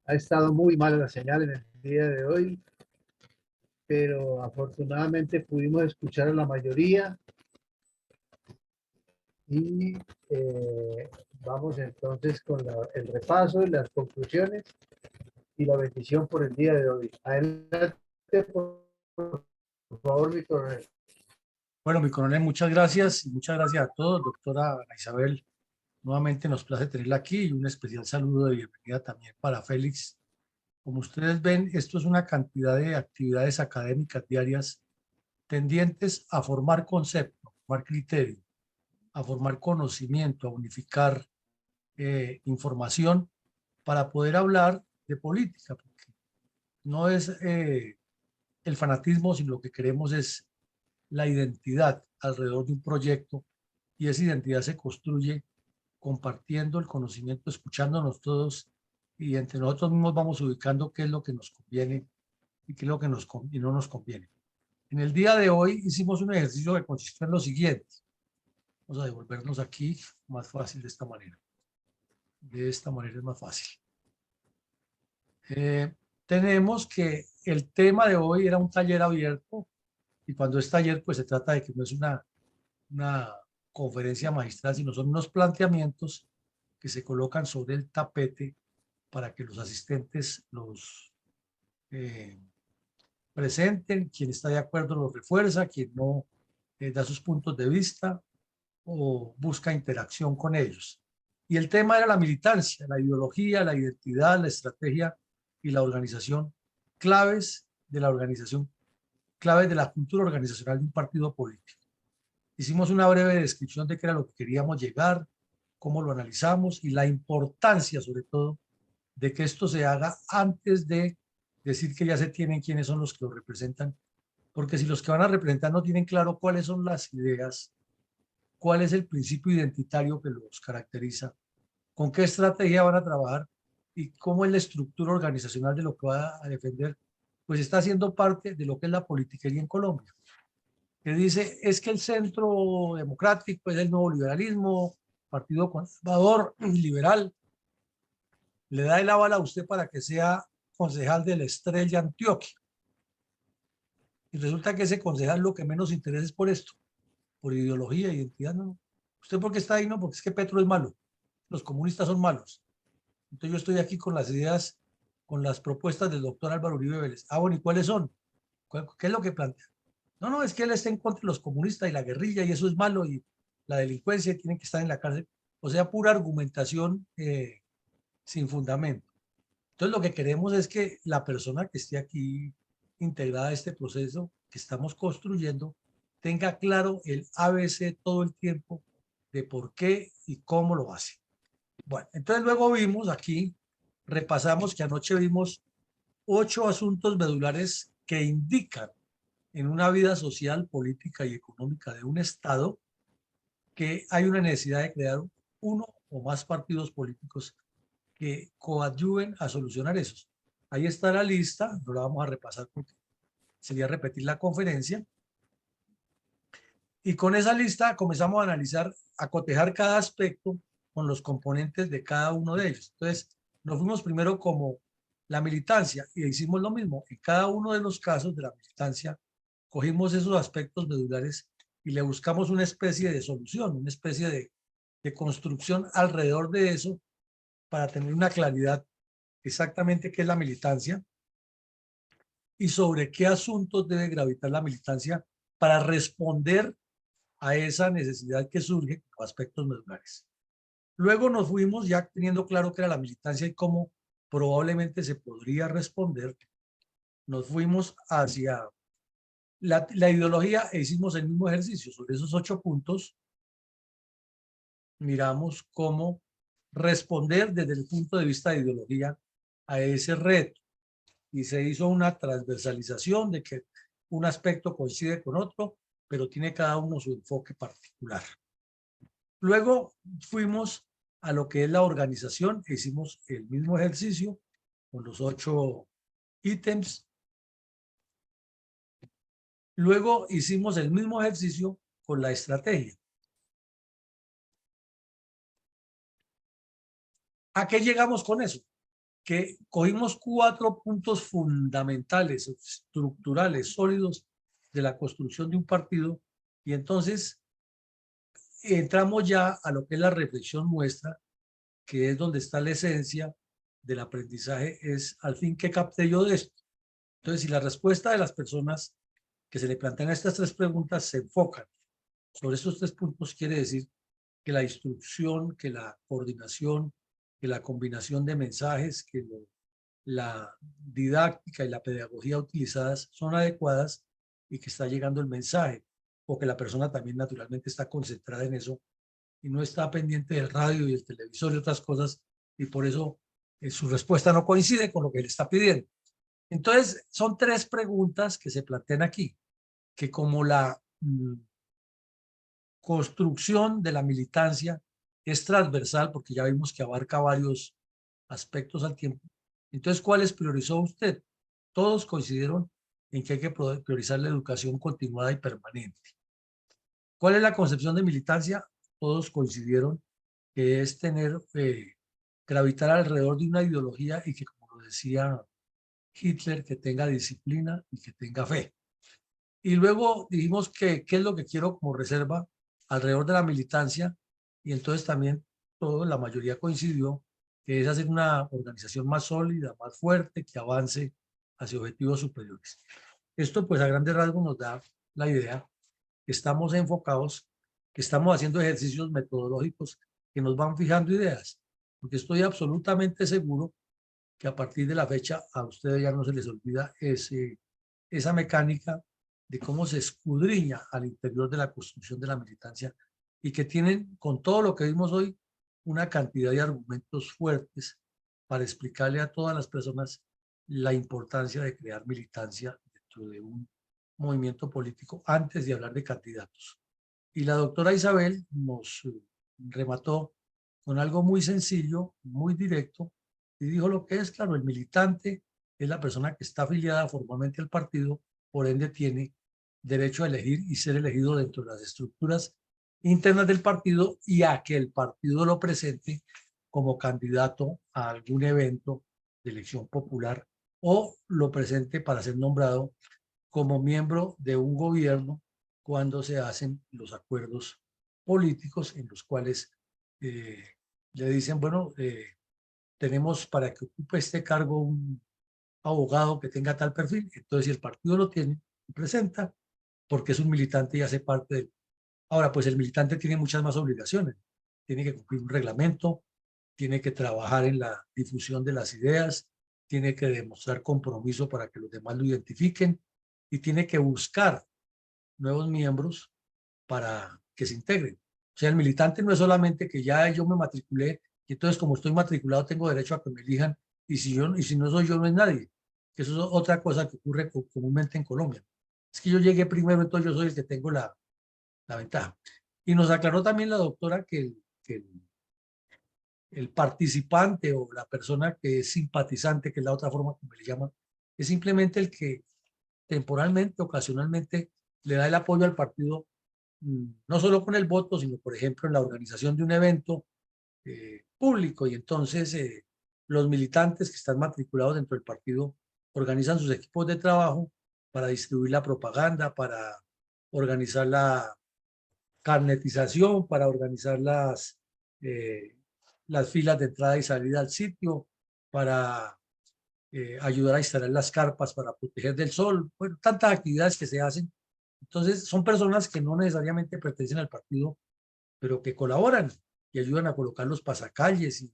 Ha estado muy mala la señal en el día de hoy, pero afortunadamente pudimos escuchar a la mayoría. Y vamos entonces con el repaso y las conclusiones y la bendición por el día de hoy. Adelante, por favor, mi coronel. Bueno, mi coronel, muchas gracias. Muchas gracias a todos. Doctora Ana Isabel, nuevamente nos place tenerla aquí y un especial saludo de bienvenida también para Félix. Como ustedes ven, esto es una cantidad de actividades académicas diarias tendientes a formar concepto, a formar criterio, a formar conocimiento, a unificar información para poder hablar de política, porque no es el fanatismo, sino lo que queremos es la identidad alrededor de un proyecto, y esa identidad se construye compartiendo el conocimiento, escuchándonos todos, y entre nosotros mismos vamos ubicando qué es lo que nos conviene y qué es lo que y no nos conviene. En el día de hoy hicimos un ejercicio que consistió en lo siguiente. Vamos a devolvernos aquí, más fácil de esta manera. De esta manera es más fácil. Tenemos que el tema de hoy era un taller abierto, y cuando es taller, pues se trata de que no es una conferencia magistral, sino son unos planteamientos que se colocan sobre el tapete para que los asistentes los presenten. Quien está de acuerdo los refuerza, quien no da sus puntos de vista o busca interacción con ellos. Y el tema era la militancia, la ideología, la identidad, la estrategia y la organización, claves de la organización, claves de la cultura organizacional de un partido político. Hicimos una breve descripción de qué era lo que queríamos llegar, cómo lo analizamos y la importancia, sobre todo, de que esto se haga antes de decir que ya se tienen quiénes son los que lo representan, porque si los que van a representar no tienen claro cuáles son las ideas, cuál es el principio identitario que los caracteriza, con qué estrategia van a trabajar y cómo es la estructura organizacional de lo que va a defender, pues está haciendo parte de lo que es la politiquería en Colombia, que dice es que el centro democrático es el nuevo liberalismo, partido conservador, liberal, le da el aval a usted para que sea concejal de la Estrella Antioquia. Y resulta que ese concejal lo que menos interesa es por esto, por ideología, identidad, no. ¿Usted por qué está ahí? No, porque es que Petro es malo, los comunistas son malos. Entonces yo estoy aquí con las ideas, con las propuestas del doctor Álvaro Uribe Vélez. Ah, bueno, ¿y cuáles son? ¿Qué es lo que plantea? No, es que él está en contra de los comunistas y la guerrilla y eso es malo y la delincuencia tienen que estar en la cárcel. O sea, pura argumentación sin fundamento. Entonces lo que queremos es que la persona que esté aquí integrada a este proceso que estamos construyendo tenga claro el ABC todo el tiempo de por qué y cómo lo hace. Bueno, entonces luego vimos aquí, repasamos que anoche vimos 8 asuntos medulares que indican en una vida social, política y económica de un Estado que hay una necesidad de crear uno o más partidos políticos que coadyuven a solucionar esos. Ahí está la lista, no la vamos a repasar porque sería repetir la conferencia. Y con esa lista comenzamos a analizar, a cotejar cada aspecto con los componentes de cada uno de ellos. Entonces, nos fuimos primero como la militancia y hicimos lo mismo. En cada uno de los casos de la militancia, cogimos esos aspectos medulares y le buscamos una especie de solución, una especie de construcción alrededor de eso para tener una claridad exactamente qué es la militancia y sobre qué asuntos debe gravitar la militancia para responder a esa necesidad que surge con aspectos medulares. Luego nos fuimos ya teniendo claro qué era la militancia y cómo probablemente se podría responder. Nos fuimos hacia la ideología e hicimos el mismo ejercicio. Sobre esos 8 puntos, miramos cómo responder desde el punto de vista de ideología a ese reto. Y se hizo una transversalización de que un aspecto coincide con otro, pero tiene cada uno su enfoque particular. Luego fuimos a lo que es la organización e hicimos el mismo ejercicio con los 8 ítems. Luego hicimos el mismo ejercicio con la estrategia. ¿A qué llegamos con eso? Que cogimos 4 puntos fundamentales, estructurales, sólidos de la construcción de un partido y entonces entramos ya a lo que es la reflexión nuestra, que es donde está la esencia del aprendizaje, es al fin qué capté yo de esto. Entonces, si la respuesta de las personas que se le plantean estas 3 preguntas se enfocan sobre estos 3 puntos, quiere decir que la instrucción, que la coordinación, que la combinación de mensajes, que la didáctica y la pedagogía utilizadas son adecuadas y que está llegando el mensaje, o que la persona también naturalmente está concentrada en eso y no está pendiente del radio y el televisor y otras cosas, y por eso su respuesta no coincide con lo que él está pidiendo. Entonces, son 3 preguntas que se plantean aquí, que como la construcción de la militancia es transversal, porque ya vimos que abarca varios aspectos al tiempo. Entonces, ¿cuáles priorizó usted? Todos coincidieron en que hay que priorizar la educación continuada y permanente. ¿Cuál es la concepción de militancia? Todos coincidieron que es tener, gravitar alrededor de una ideología y que, como lo decía Hitler, que tenga disciplina y que tenga fe. Y luego dijimos que qué es lo que quiero como reserva alrededor de la militancia, y entonces también la mayoría coincidió que es hacer una organización más sólida, más fuerte, que avance hacia objetivos superiores. Esto pues a grandes rasgos nos da la idea que estamos enfocados, que estamos haciendo ejercicios metodológicos que nos van fijando ideas, porque estoy absolutamente seguro que a partir de la fecha a ustedes ya no se les olvida esa mecánica de cómo se escudriña al interior de la construcción de la militancia y que tienen, con todo lo que vimos hoy, una cantidad de argumentos fuertes para explicarle a todas las personas la importancia de crear militancia dentro de un movimiento político antes de hablar de candidatos. Y la doctora Isabel nos remató con algo muy sencillo, muy directo, y dijo lo que es, claro, el militante es la persona que está afiliada formalmente al partido, por ende tiene derecho a elegir y ser elegido dentro de las estructuras internas del partido y a que el partido lo presente como candidato a algún evento de elección popular o lo presente para ser nombrado como miembro de un gobierno cuando se hacen los acuerdos políticos en los cuales le dicen, bueno, tenemos para que ocupe este cargo un abogado que tenga tal perfil. Entonces, si el partido lo tiene, lo presenta porque es un militante y hace parte de... Ahora, pues el militante tiene muchas más obligaciones. Tiene que cumplir un reglamento, tiene que trabajar en la difusión de las ideas, tiene que demostrar compromiso para que los demás lo identifiquen y tiene que buscar nuevos miembros para que se integren. O sea, el militante no es solamente que ya yo me matriculé y entonces como estoy matriculado tengo derecho a que me elijan y si no soy yo no es nadie. Eso es otra cosa que ocurre comúnmente en Colombia. Es que yo llegué primero, entonces yo soy el que tengo la ventaja. Y nos aclaró también la doctora que el participante o la persona que es simpatizante, que es la otra forma como le llaman, es simplemente el que temporalmente, ocasionalmente, le da el apoyo al partido, no solo con el voto, sino, por ejemplo, en la organización de un evento público. Y entonces los militantes que están matriculados dentro del partido organizan sus equipos de trabajo para distribuir la propaganda, para organizar la carnetización, para organizar las filas de entrada y salida al sitio, para ayudar a instalar las carpas para proteger del sol, bueno, tantas actividades que se hacen. Entonces, son personas que no necesariamente pertenecen al partido, pero que colaboran y ayudan a colocar los pasacalles. Y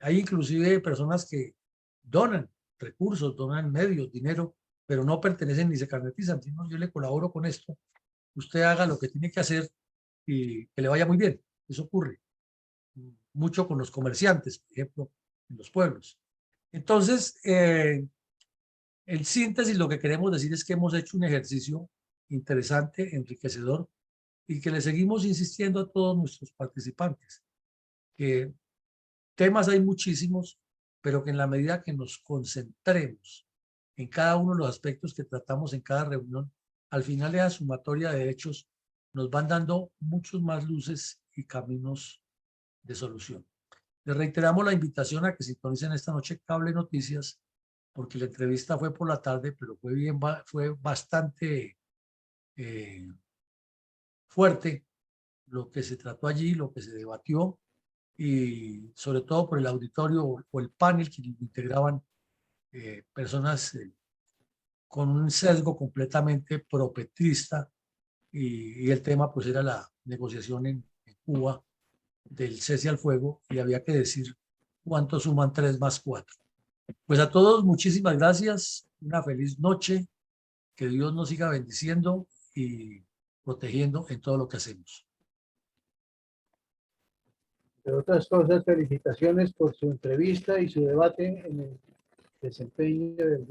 hay inclusive personas que donan recursos, donan medios, dinero, pero no pertenecen ni se carnetizan. Sino yo le colaboro con esto, usted haga lo que tiene que hacer y que le vaya muy bien. Eso ocurre mucho con los comerciantes, por ejemplo, en los pueblos. Entonces, en síntesis, lo que queremos decir es que hemos hecho un ejercicio interesante, enriquecedor, y que le seguimos insistiendo a todos nuestros participantes, que temas hay muchísimos, pero que en la medida que nos concentremos en cada uno de los aspectos que tratamos en cada reunión, al final de la sumatoria de hechos nos van dando muchos más luces y caminos de solución. Les reiteramos la invitación a que sintonicen esta noche Cable Noticias, porque la entrevista fue por la tarde, pero fue bastante fuerte lo que se trató allí, lo que se debatió, y sobre todo por el auditorio o el panel que integraban personas con un sesgo completamente propetrista, y el tema pues era la negociación en Cuba del cese al fuego, y había que decir cuánto suman 3 más 4. Pues a todos muchísimas gracias, una feliz noche, que Dios nos siga bendiciendo y protegiendo en todo lo que hacemos. De otras cosas, felicitaciones por su entrevista y su debate en el desempeño del día.